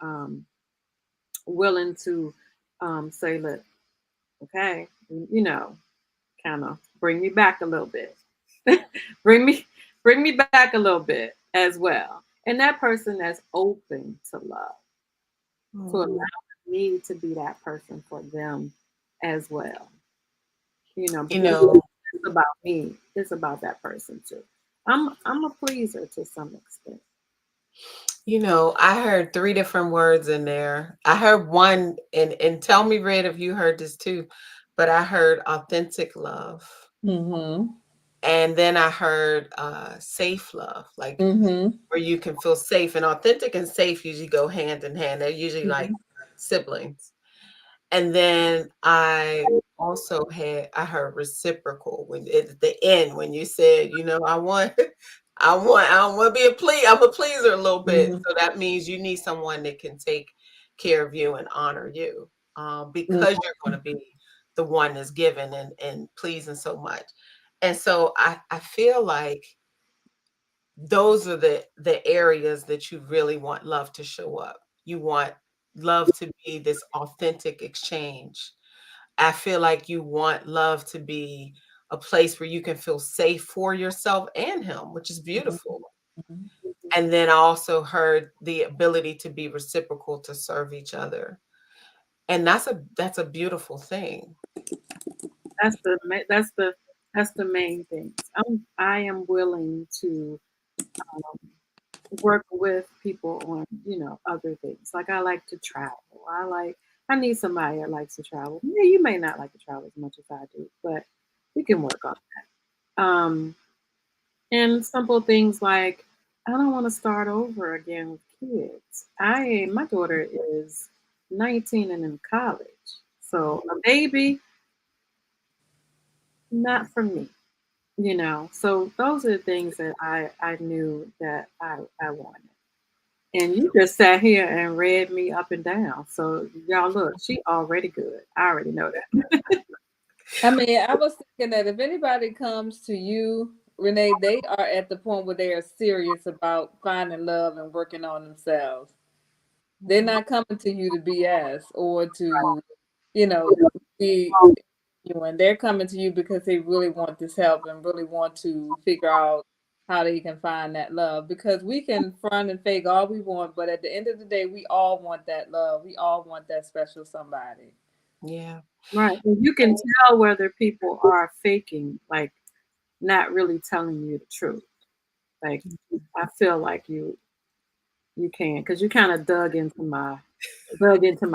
willing to say, look, okay, kind of bring me back a little bit. bring me bring me back a little bit as well. And that person that's open to love, to allow Mhm. me to be that person for them as well. You Because know, it's about me. It's about that person too. I'm a pleaser to some extent. I heard three different words in there. I heard one, and tell me, Red, if you heard this too, but I heard authentic love. Mm-hmm. And then I heard safe love, like Mm-hmm. where you can feel safe. And authentic and safe usually go hand in hand. They're usually like siblings. And then I heard reciprocal when at the end when you said, I want I don't want to be I'm a pleaser a little bit. Mm-hmm. So that means you need someone that can take care of you and honor you, Mm-hmm. because you're going to be the one that's given and pleasing so much. And so I feel like those are the areas that you really want love to show up. You want love to be this authentic exchange. I feel like you want love to be a place where you can feel safe for yourself and him, which is beautiful. And then I also heard the ability to be reciprocal, to serve each other. And that's a beautiful thing. That's the main things. I am willing to work with people on other things. Like I like to travel. I need somebody that likes to travel. Yeah, you may not like to travel as much as I do, but we can work on that. And simple things like I don't want to start over again with kids. My daughter is 19 and in college, so a baby not for me. So those are the things that I knew that I wanted. And you just sat here and read me up and down. So y'all look, she already good. I already know that. I mean, I was thinking that if anybody comes to you, Renee, they are at the point where they are serious about finding love and working on themselves. They're Mhm. not coming to you to BS or to, you know, be you, and they're coming to you because they really want this help and really want to figure out how they can find that love. Because we can front and fake all we want, but at the end of the day, we all want that love. We all want that special somebody. Yeah. Right. And you can tell whether people are faking, like not really telling you the truth. Like I feel like you can because you kind of dug into my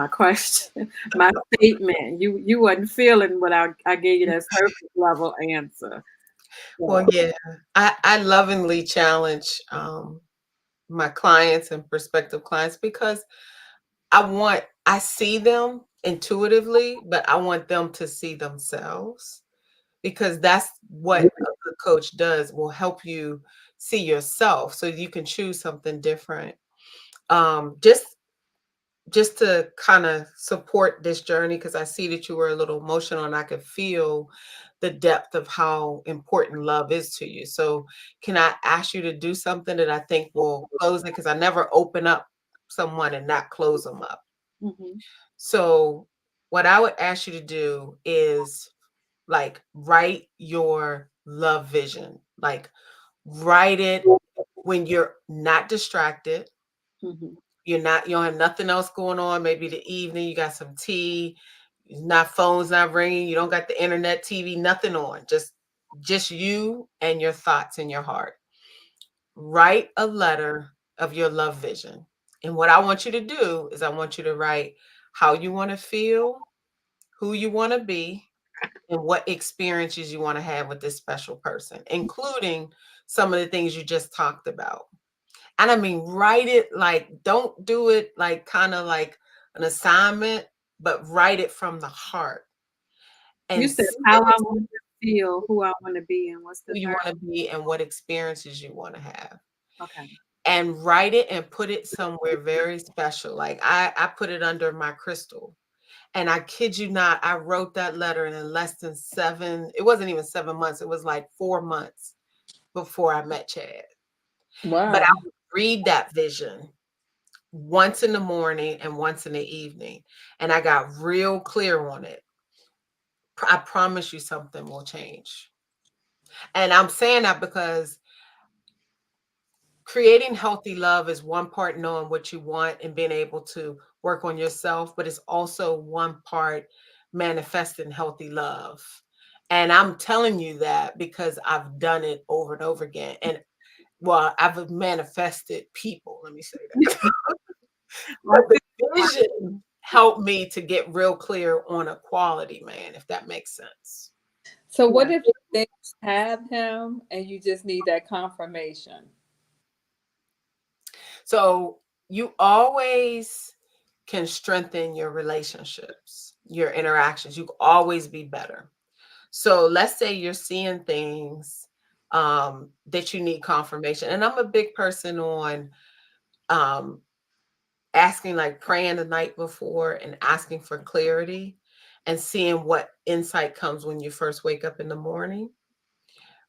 question, my statement. You wasn't feeling what I gave you that surface level answer. Well, So, yeah, I lovingly challenge my clients and prospective clients because I see them intuitively, but I want them to see themselves, because that's what a good coach does, will help you see yourself so you can choose something different. Just to kind of support this journey, because I see that you were a little emotional and I could feel the depth of how important love is to you. So, can I ask you to do something that I think will close it? Because I never open up someone and not close them up. mhm, So, what I would ask you to do is like write your love vision, like write it when you're not distracted. mhm, You don't have nothing else going on. Maybe the evening, you got some tea, Not phones not ringing. You don't got the internet, TV, nothing on. Just you and your thoughts in your heart. Write a letter of your love vision. And what I want you to do is I want you to write how you want to feel, who you want to be, and what experiences you want to have with this special person, including some of the things you just talked about. And I mean, write it like, don't do it like kind of like an assignment, but write it from the heart You and said send how I it to want to feel, who I want to be, and what's the who you third? want to be and what experiences you want to have. Okay. And write it and put it somewhere very special. Like I put it under my crystal. And I kid you not, I wrote that letter and in less than it wasn't even 7 months. It was like 4 months before I met Chad. But I Wow. would read that vision once in the morning and once in the evening. And I got real clear on it. I promise you something will change. And I'm saying that because creating healthy love is one part knowing what you want and being able to work on yourself, but it's also one part manifesting healthy love. And I'm telling you that because I've done it over and over again. And well, I've manifested people, let me say that. Well, But the vision helped me to get real clear on a quality, man, if that makes sense. So what yeah. if you think you have him and you just need that confirmation? So you always can strengthen your relationships, your interactions. You can always be better. So let's say you're seeing things that you need confirmation. And I'm a big person on um, asking, like praying the night before and asking for clarity and seeing what insight comes when you first wake up in the morning.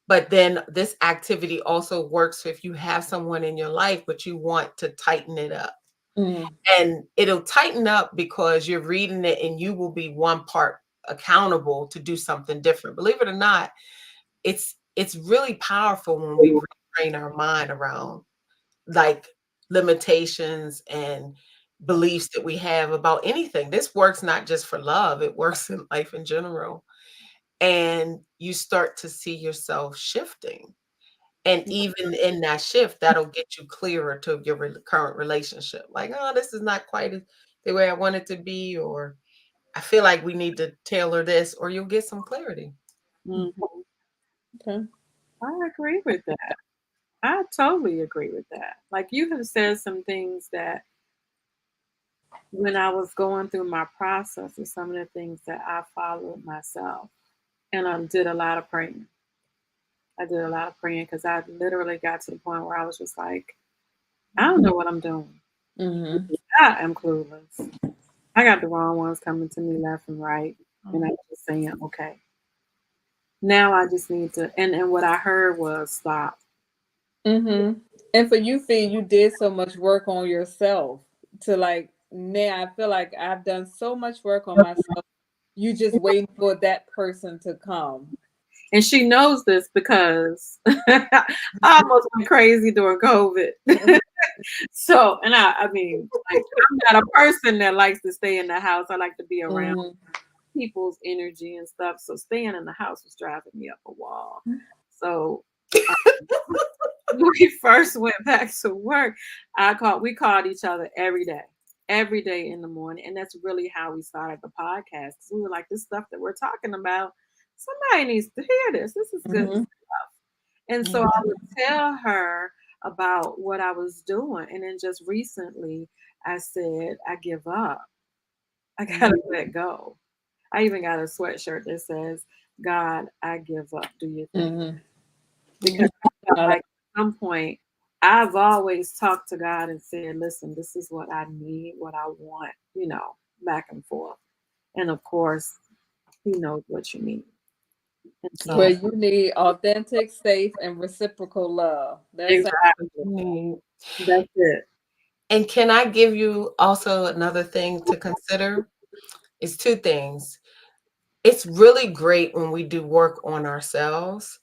But then this activity also works if you have someone in your life, but you want to tighten it up. Mm. And it'll tighten up because you're reading it and you will be one part accountable to do something different. Believe it or not, it's really powerful when we retrain our mind around like limitations and beliefs that we have about anything. This works not just for love, it works in life in general. And you start to see yourself shifting. And even in that shift, that'll get you clearer to your current relationship. Like, oh, this is not quite the way I want it to be, or I feel like we need to tailor this, or you'll get some clarity. Hmm. Okay. I agree with that. I totally agree with that. Like you have said some things that when I was going through my process of some of the things that I followed myself, and I did a lot of praying. I did a lot of praying because I literally got to the point where I was just like, I don't know what I'm doing. Mm-hmm. I am clueless. I got the wrong ones coming to me left and right. And I'm just saying, okay, now I just need to. And what I heard was stop. Mm-hmm. And for you, Fee, you did so much work on yourself to like now I feel like I've done so much work on myself. You just waiting for that person to come. And she knows this because I almost went crazy during COVID. So, and I mean, like, I'm not a person that likes to stay in the house. I like to be around Mm-hmm. people's energy and stuff. So, staying in the house was driving me up a wall. So, when we first went back to work, we called each other every day in the morning, and that's really how we started the podcast. 'Cause we were like, this stuff that we're talking about, somebody needs to hear this. This is good Mm-hmm. stuff. And so Yeah. I would tell her about what I was doing, and then just recently, I said, I give up. I gotta let go. I even got a sweatshirt that says, God, I give up. Do you think? Mm-hmm. Because I felt like at some point I've always talked to God and said, listen, this is what I need, what I want, back and forth. And of course, He knows what you need. And Where so, you need authentic, safe, and reciprocal love. That's exactly, Mm. that's it. And can I give you also another thing to consider? It's two things. It's really great when we do work on ourselves,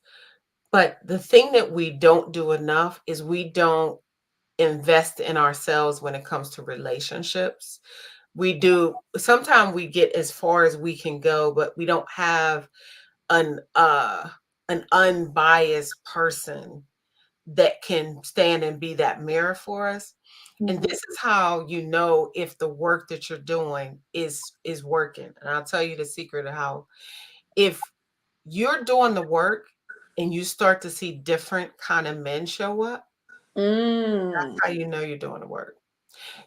but the thing that we don't do enough is we don't invest in ourselves when it comes to relationships. we do sometimes we get as far as we can go, but we don't have an unbiased person that can stand and be that mirror for us. And Mhm. this is how you know if the work that you're doing is working. And I'll tell you the secret of how, if you're doing the work and you start to see different kind of men show up, Mm. how you know you're doing the work.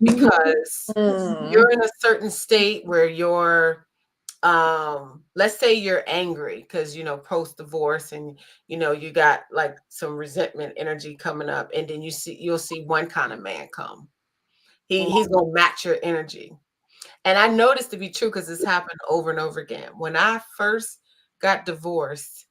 Mhm. Because Mm. you're in a certain state where you're let's say you're angry because post divorce, and you got like some resentment energy coming up, and then you'll see one kind of man come. He's gonna match your energy. And I know this to be true because this happened over and over again. When I first got divorced,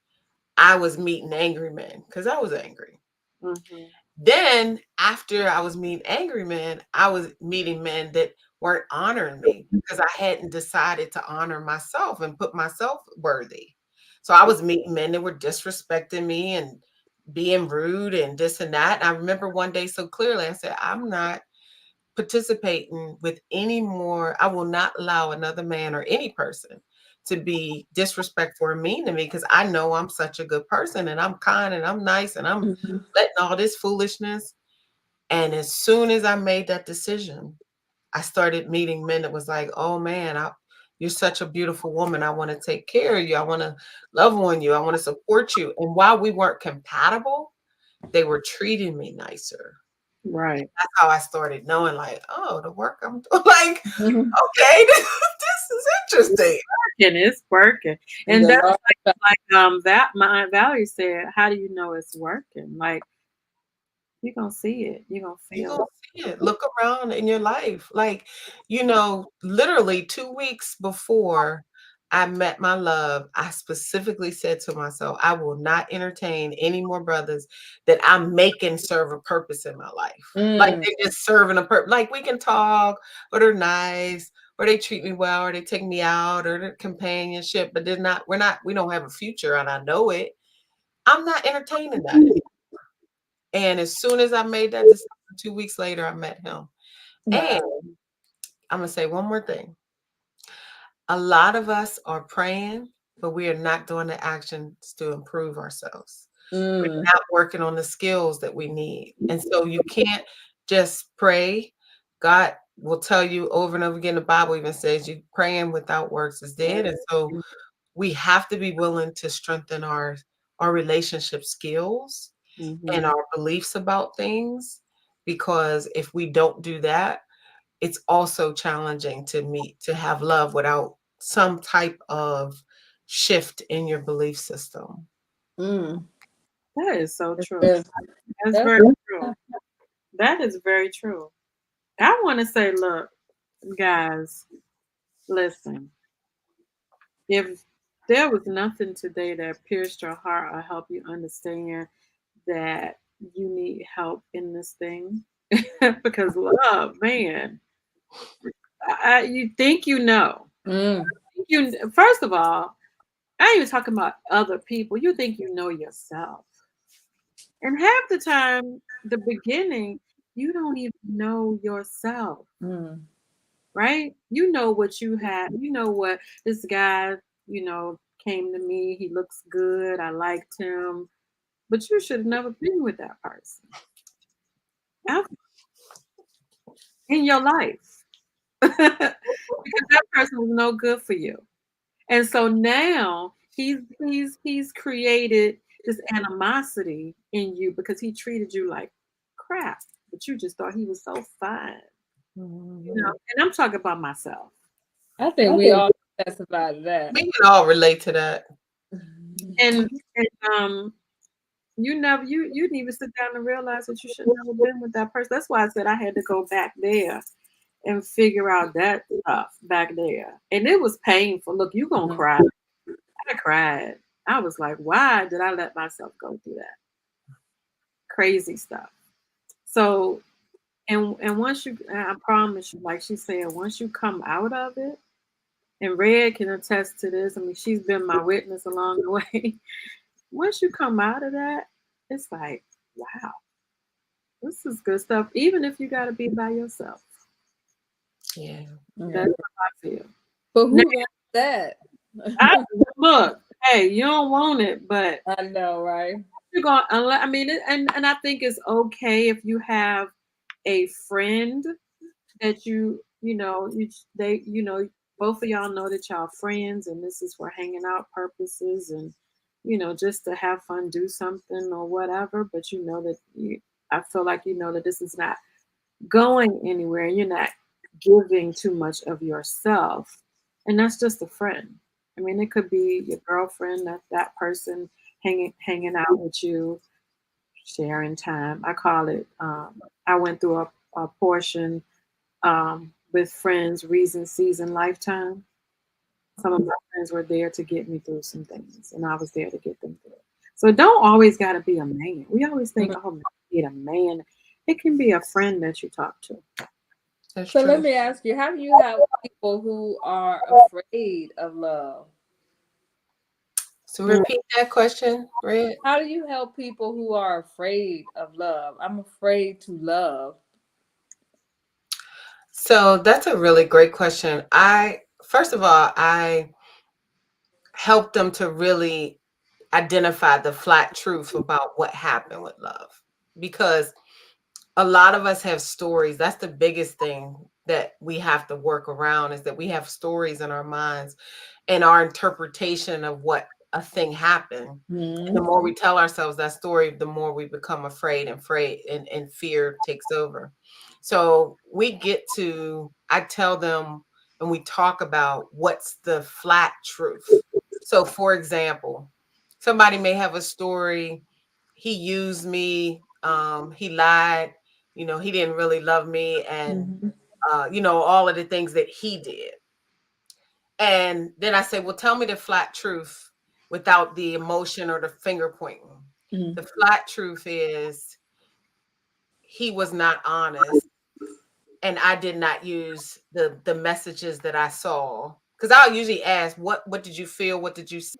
I was meeting angry men because I was angry. Mhm. Then after I was meeting angry men, I was meeting men that weren't honoring me because I hadn't decided to honor myself and put myself worthy. So I was meeting men that were disrespecting me and being rude and this and that. And I remember one day so clearly, I said, I'm not participating with any more. I will not allow another man or any person to be disrespectful or mean to me because I know I'm such a good person and I'm kind and I'm nice and I'm Mhm. letting all this foolishness. And as soon as I made that decision, I started meeting men that was like, oh man, you're such a beautiful woman. I want to take care of you. I want to love on you. I want to support you. And while we weren't compatible, they were treating me nicer. Right. That's how I started knowing, like, oh, the work I'm doing, like, Mhm. okay, this is interesting. And it's working. And The that's Lord. that my Aunt Valerie said, how do you know it's working? Like you're gonna see it. You're gonna You feel gonna see it. Look around in your life. Like, literally 2 weeks before I met my love, I specifically said to myself, I will not entertain any more brothers that I'm making serve a purpose in my life. Like Mm. they're just serving a purpose. Like we can talk, or they're nice, or they treat me well, or they take me out, or their companionship, but we don't have a future, and I know it. I'm not entertaining that. And as soon as I made that decision, 2 weeks later, I met him. And Wow. I'm gonna say one more thing. A lot of us are praying, but we are not doing the actions to improve ourselves. We're Mm. not working on the skills that we need. And so you can't just pray. God will tell you over and over again, the Bible even says you praying without works is dead. And so we have to be willing to strengthen our relationship skills and Mhm. our beliefs about things, because if we don't do that, it's also challenging to have love without some type of shift in your belief system. Mm. That is so That's true. good. That's That's very true. That is very true. I want to say, look, guys, listen. If there was nothing today that pierced your heart or help you understand that you need help in this thing, because love, man, you think you know. mm. You first of all, I ain't even talking about other people. You think you know yourself, and half the time, the beginning, you don't even know yourself. Mm. Right? You know what you have. You know what this guy, came to me. He looks good. I liked him. But you should have never been with that person ever in your life because that person was no good for you. And so now he's created this animosity in you because he treated you like crap, but you just thought he was so fine. Mhm. And I'm talking about myself. I think I we think all testify to that. We can all relate to that. and you didn't even sit down and realize that you should never been with that person. That's why I said I had to go back there and figure out that stuff back there. And it was painful. Look, you gonna Mhm. cry. I cried. I was like, why did I let myself go through that crazy stuff? So and once you, I promise you, like she said, once you come out of it, and Red can attest to this. I mean, she's been my witness along the way. Once you come out of that, it's like, wow, this is good stuff. Even if you got to be by yourself. Yeah. That's how I feel. But Now, who wants that? I, look, hey, you don't want it, but I know, right? you're going. I mean, and I think it's okay if you have a friend that both of y'all know that y'all friends, and this is for hanging out purposes, and just to have fun, do something or whatever. But I feel like that this is not going anywhere, and you're not giving too much of yourself, and that's just a friend. I mean, it could be your girlfriend, that person hanging out with you, sharing time. I call it. I went through a portion with friends, reason, season, lifetime. Some of my friends were there to get me through some things, and I was there to get them through. So it don't always got to be a man. We always think, Mhm. oh, man, I need a man. It can be a friend that you talk to. That's So let true. me ask you, how do you help people who are afraid of love? So Mm. repeat that question, Red. How do you help people who are afraid of love? I'm afraid to love. So that's a really great question. I first of all, I help them to really identify the flat truth about what happened with love. Because a lot of us have stories. That's the biggest thing that we have to work around, is that we have stories in our minds and our interpretation of what a thing happened. And the Mhm. more we tell ourselves that story, the more we become afraid and fear takes over. So I tell them, and we talk about what's the flat truth. So for example, somebody may have a story. He used me, he lied, he didn't really love me, and Mhm. all of the things that he did. And then I say, well, tell me the flat truth without the emotion or the finger pointing. Mhm. The flat truth is he was not honest, and I did not use the messages that I saw. Because I'll usually ask, what did you feel? What did you see?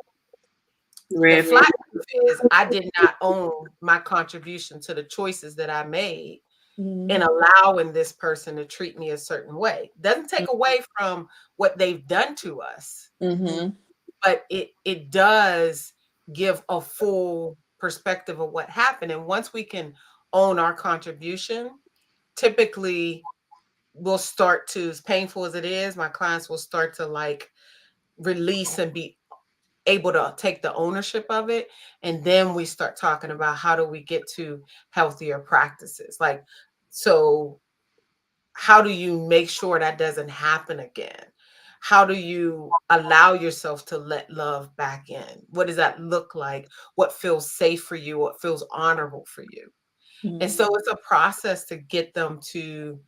The Red. flat truth is I did not own my contribution to the choices that I made in Mhm. allowing this person to treat me a certain way. Doesn't take away from what they've done to us, Mhm. but it does give a full perspective of what happened. And once we can own our contribution, typically we'll start to, as painful as it is, my clients will start to like release and be able to take the ownership of it. And then we start talking about how do we get to healthier practices. Like, so how do you make sure that doesn't happen again? How do you allow yourself to let love back in? What does that look like? What feels safe for you? What feels honorable for you? And Mhm. so it's a process to get them to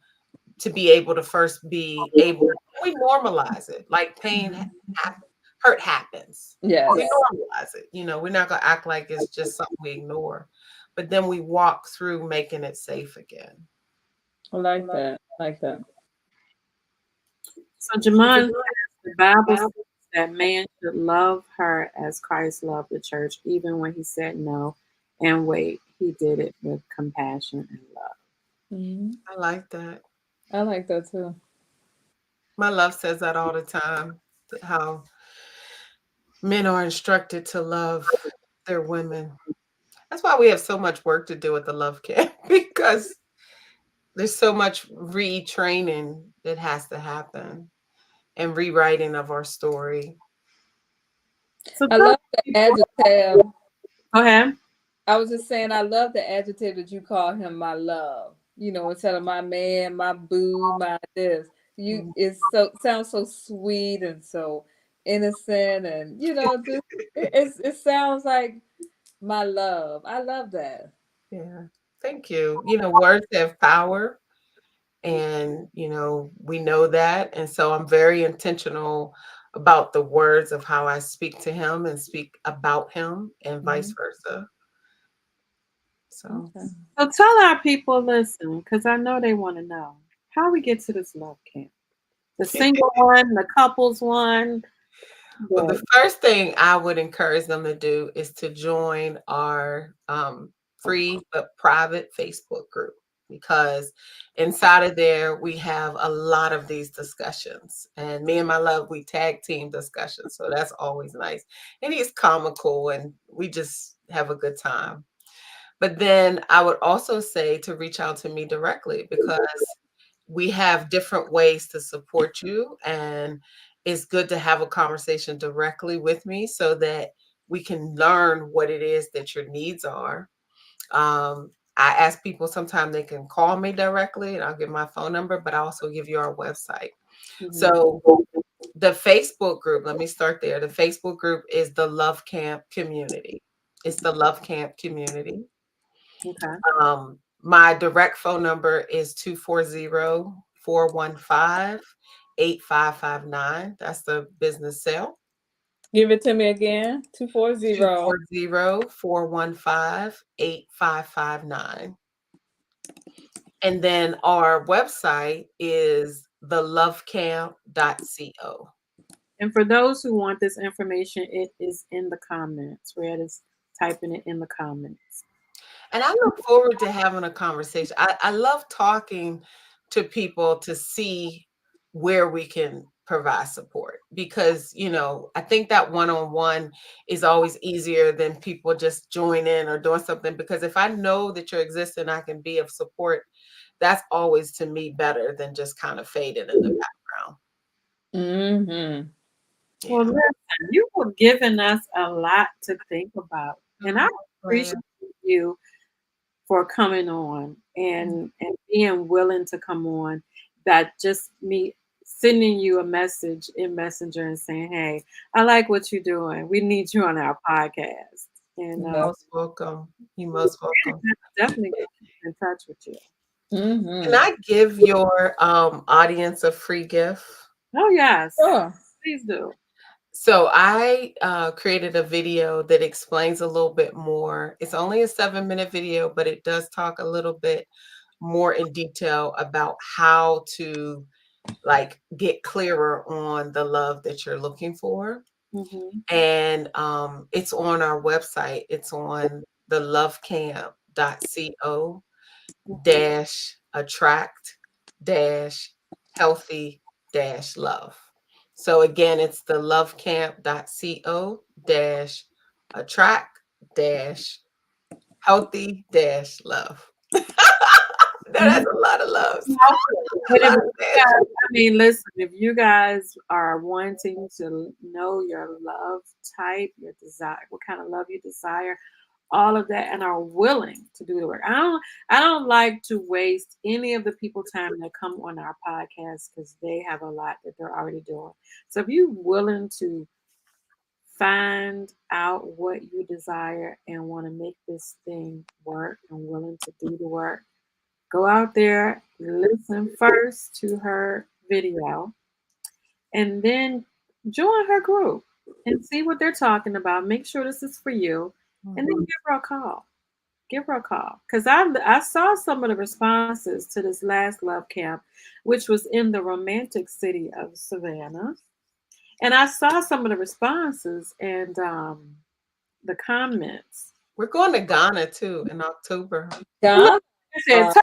be able to first be able, we normalize it. Like pain happens, hurt happens. We Yes. normalize it. We're not gonna act like it's just something we ignore. But then we walk through making it safe again. I like that. I like that. So Jamon says the Bible says that man should love her as Christ loved the church, even when he said no. And wait, he did it with compassion and love. Mhm. I like that. I like that too. My love says that all the time, how men are instructed to love their women. That's why we have so much work to do with the love camp, because there's so much retraining that has to happen and rewriting of our story. So I tell love the people, adjective. go ahead. I was just saying, I love the adjective that you call him my love. Instead of my man, my boo, my this. Mm. It sounds so sweet and so innocent, and just it sounds like my love. I love that. Yeah. Thank you. Words have power, and we know that. And so I'm very intentional about the words of how I speak to him and speak about him, and vice Mhm. versa. So Okay. So tell our people, listen, because I know they want to know how we get to this love camp. The single one, the couples one. well, the first thing I would encourage them to do is to join our free but private Facebook group. because inside of there we have a lot of these discussions, and me and my love, we tag team discussions, so that's always nice, and he's comical and we just have a good time. But then I would also say to reach out to me directly, because we have different ways to support you, and it's good to have a conversation directly with me so that we can learn what it is that your needs are. I ask people sometimes they can call me directly and I'll give my phone number, but I also give you our website. Mhm. So the Facebook group, let me start there. The Facebook group is the Love Camp Community. It's the Love Camp Community. Okay. My direct phone number is 240-415-8559. That's the business cell. Give it to me again. 240. 240-415-8559. And then our website is thelovecamp.co. And for those who want this information, it is in the comments. Red is typing it in the comments. And I look forward to having a conversation. I love talking to people to see where we can provide support, because, I think that one on one is always easier than people just join in or doing something. Because if I know that you're existing, I can be of support. That's always to me better than just kind of fading in the background. Mm-hmm. Well, Yeah. listen, you were giving us a lot to think about. And I appreciate you for coming on and being willing to come on. That just me sending you a message in Messenger and saying, "Hey, I like what you're doing. We need you on our podcast." And You're most welcome. You're most welcome. definitely keep in touch with you. Can Mm-hmm. I give your audience a free gift? Oh yes, Sure. please do. So I created a video that explains a little bit more. It's only a 7-minute video, but it does talk a little bit more in detail about how to like get clearer on the love that you're looking for. Hmm. And it's on our website. It's on the lovecamp.co dash attract dash healthy dash love. So again, it's the lovecamp.co dash attract dash healthy dash love. That's a lot of loves. But A if lot of you guys, dashes. I mean, listen, if you guys are wanting to know your love type, your desire, what kind of love you desire, all of that, and are willing to do the work. I don't like to waste any of the people time that come on our podcast because they have a lot that they're already doing. So if you're willing to find out what you desire and want to make this thing work and willing to do the work, go out there, listen first to her video, and then join her group and see what they're talking about. Make sure this is for you, and then give her a call. Give her a call, because I saw some of the responses to this last love camp, which was in the romantic city of Savannah, and I saw some of the responses and the comments. We're going to Ghana too in October. Look, Ghana. I said,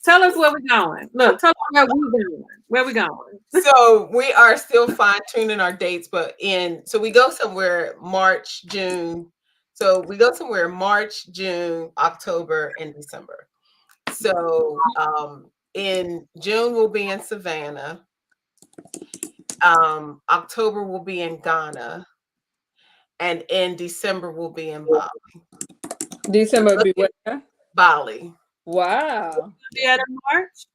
tell us where we're going. Look, tell us where we're going. Where we going? So we are still fine tuning our dates, but so we go somewhere March, June. So we go somewhere March, June, October, and December. So in June we'll be in Savannah. October we'll be in Ghana, and in December we'll be in Bali. December Look be at where? Bali. Wow. Be at in March.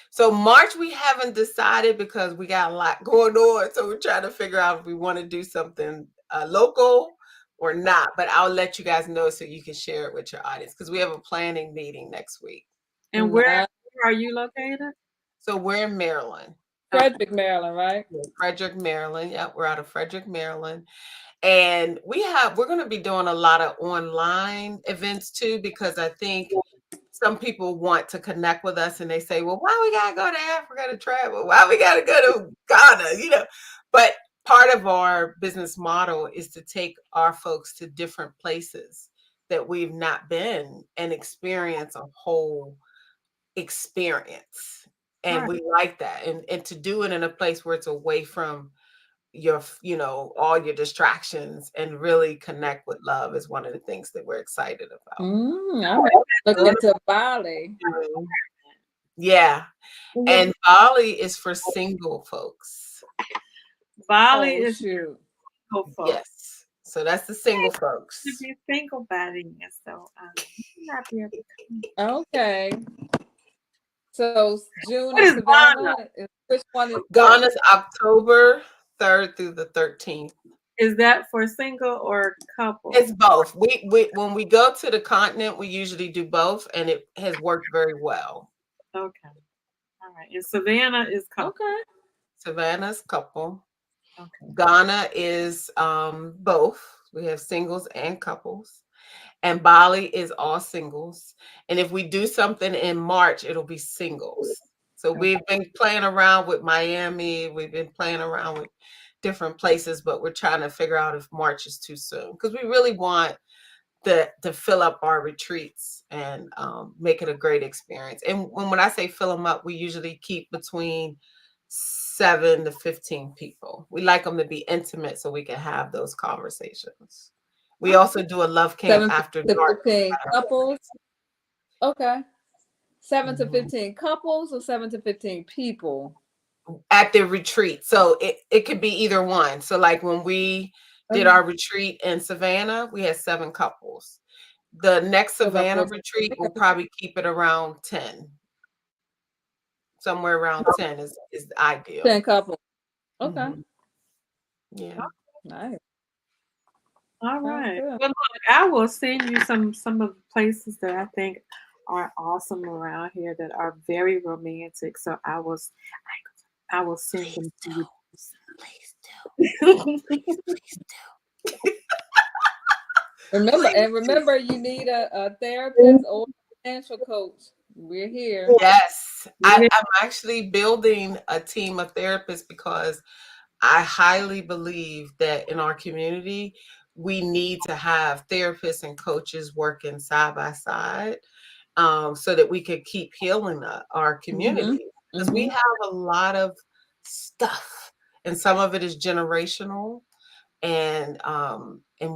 So March we haven't decided because we got a lot going on. So we're trying to figure out if we want to do something local or not. But I'll let you guys know so you can share it with your audience, because we have a planning meeting next week. And where Nice. are you located? So we're in Maryland. Okay. Frederick, Maryland, right? Frederick, Maryland. Yeah, we're out of Frederick, Maryland. And we're going to be doing a lot of online events too, because I think some people want to connect with us and they say, well, why we got to go to Africa to travel? Why we got to go to Ghana? But part of our business model is to take our folks to different places that we've not been and experience a whole experience. And Right. we like that. And to do it in a place where it's away from your, all your distractions and really connect with love is one of the things that we're excited about. I'm gonna look into Bali. Yeah. Well, And Bali is for single folks. Bali Oh is shoot. single folks. Yes. So that's the single To folks. be single by then, so not be able to come. Okay. So June What in is Ghana? Savannah. Which one is Ghana's October 3rd through the 13th. Is that for single or couple? It's both. We when we go to the continent, we usually do both, and it has worked very well. Okay. All right. And Savannah is couple. okay? Savannah's couple. Okay. Ghana is both. We have singles and couples. And Bali is all singles. And if we do something in March, it'll be singles. So we've been playing around with Miami. We've been playing around with different places, but we're trying to figure out if March is too soon because we really want to fill up our retreats and make it a great experience. And when I say fill them up, we usually keep between 7 to 15 people. We like them to be intimate so we can have those conversations. We also do a love camp 7 after to dark 15 couples. Okay. 7 to Mhm. 15 couples or 7 to 15 people. At the retreat. So it could be either one. So like when we did Okay. our retreat in Savannah, we had 7 couples. The next So about Savannah 14. retreat, we'll Okay. probably keep it around 10. Somewhere around 10 is ideal. 10 couples. Okay. Mhm. Yeah. Nice. All Sounds right. good. Well, look, I will send you some of the places that I think are awesome around here that are very romantic. So I will send them to you. Please do. Please do. Remember, you need a therapist or a financial coach. We're here. Yes. Yeah. I'm actually building a team of therapists because I highly believe that in our community, we need to have therapists and coaches working side by side so that we could keep healing our Mm-hmm. community. Because we Mm-hmm. have a lot of stuff, and some of it is generational, and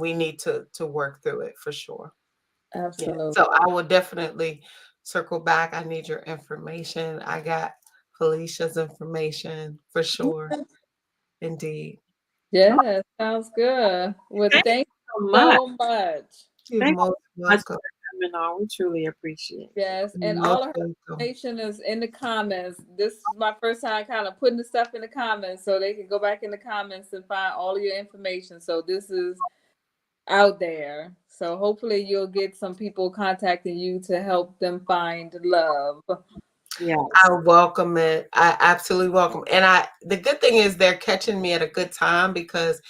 we need to work through it for sure. Yeah. Absolutely. So I will definitely circle back. I need your information. I got Felicia's information for sure. Indeed. Yes, sounds good. Well, Thank thank you so you much. so much. You're Thank you most so much welcome. for coming on. We truly appreciate it. Yes, and You're all most of her welcome. information is in the comments. This is my first time kind of putting the stuff in the comments, so they can go back in the comments and find all of your information. So this is out there. So hopefully you'll get some people contacting you to help them find love. Yes. I welcome it. I absolutely welcome. And the good thing is they're catching me at a good time because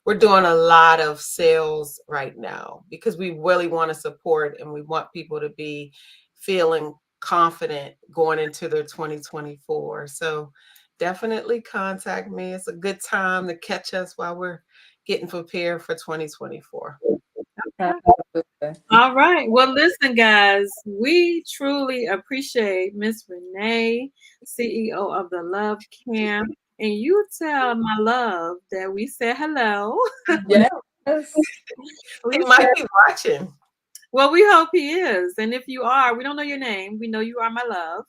we're doing a lot of sales right now because we really want to support and we want people to be feeling confident going into their 2024. So definitely contact me. It's a good time to catch us while we're getting prepared for 2024. Absolutely. All right. Well, listen, guys, we truly appreciate Miss Renee, CEO of the Love Camp. And you tell my love that we said hello. Yes. He We might said, be watching. well, we hope he is. And if you are, we don't know your name. We know you are my love.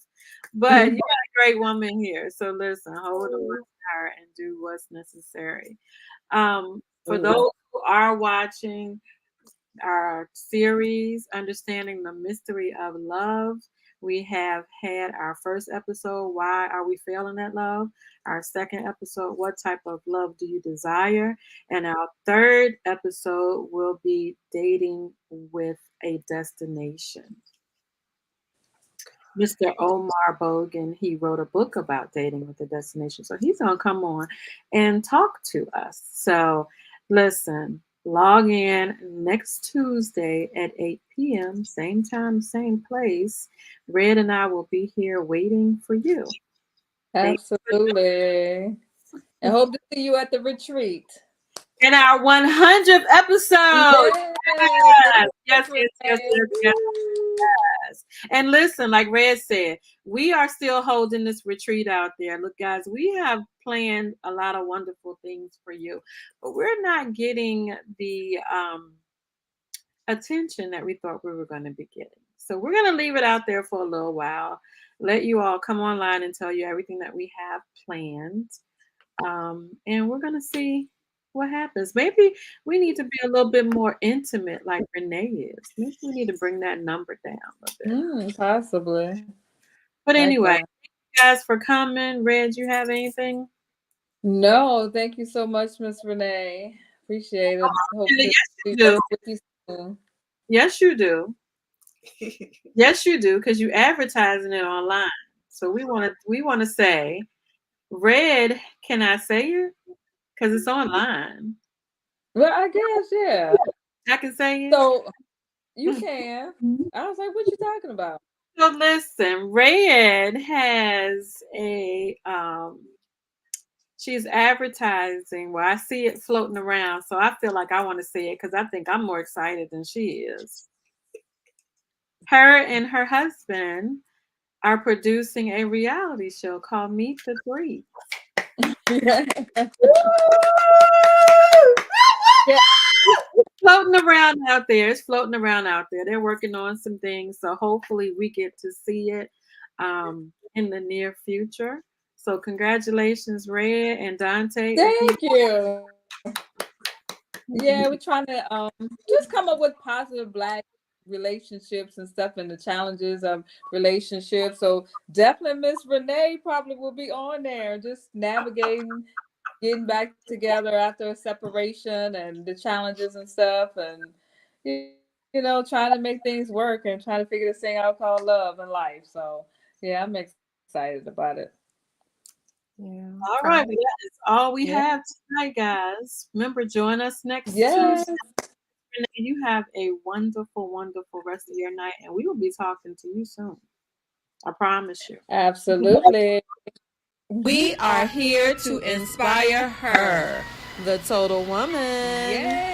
But you got a great woman here. So listen, hold on to her and do what's necessary. For those who are watching, our series, Understanding the Mystery of Love. We have had our first episode, Why Are We Failing at Love? Our second episode, What Type of Love Do You Desire? And our third episode will be Dating with a Destination. Mr. Omar Bogan, he wrote a book about dating with a destination. So he's going to come on and talk to us. So listen, log in next Tuesday at 8 p.m., same time, same place. Red and I will be here waiting for you. Absolutely. And hope to see you at the retreat. in our 100th episode. Yes. And listen, like Red said, we are still holding this retreat out there. Look, guys, we have planned a lot of wonderful things for you, but we're not getting the attention that we thought we were going to be getting. So we're going to leave it out there for a little while, let you all come online and tell you everything that we have planned. And we're going to see what happens. Maybe we need to be a little bit more intimate like Renee is. Maybe we need to bring that number down a bit. Possibly. But anyway, thank you guys for coming. Red, you have anything? No, thank you so much, Miss Renee. Appreciate it. Hope yes, you do. With you soon. Yes, you do. Yes, you do, because you advertising it online. So we want to say, Red, can I say it? Because it's online. Well, I guess, yeah. I can say it. So you can. I was like, what you talking about? So listen, Red has a she's advertising. Well, I see it floating around, so I feel like I want to say it because I think I'm more excited than she is. Her and her husband are producing a reality show called Meet the Three. Yeah. Floating around out there. It's floating around out there. They're working on some things, so hopefully we get to see it in the near future. So congratulations, Red and Dante. Thank you. Yeah, we're trying to just come up with positive Black relationships and stuff and the challenges of relationships. So definitely Miss Renee probably will be on there just navigating, getting back together after a separation and the challenges and stuff, and you know, trying to make things work and trying to figure this thing out called love and life. So yeah, I'm excited about it. Yeah. All right, well, that is all we have tonight, guys. Remember, join us next Tuesday. Renee, you have a wonderful, wonderful rest of your night, and we will be talking to you soon. I promise you. Absolutely. We are here to inspire her, the total woman. Yay!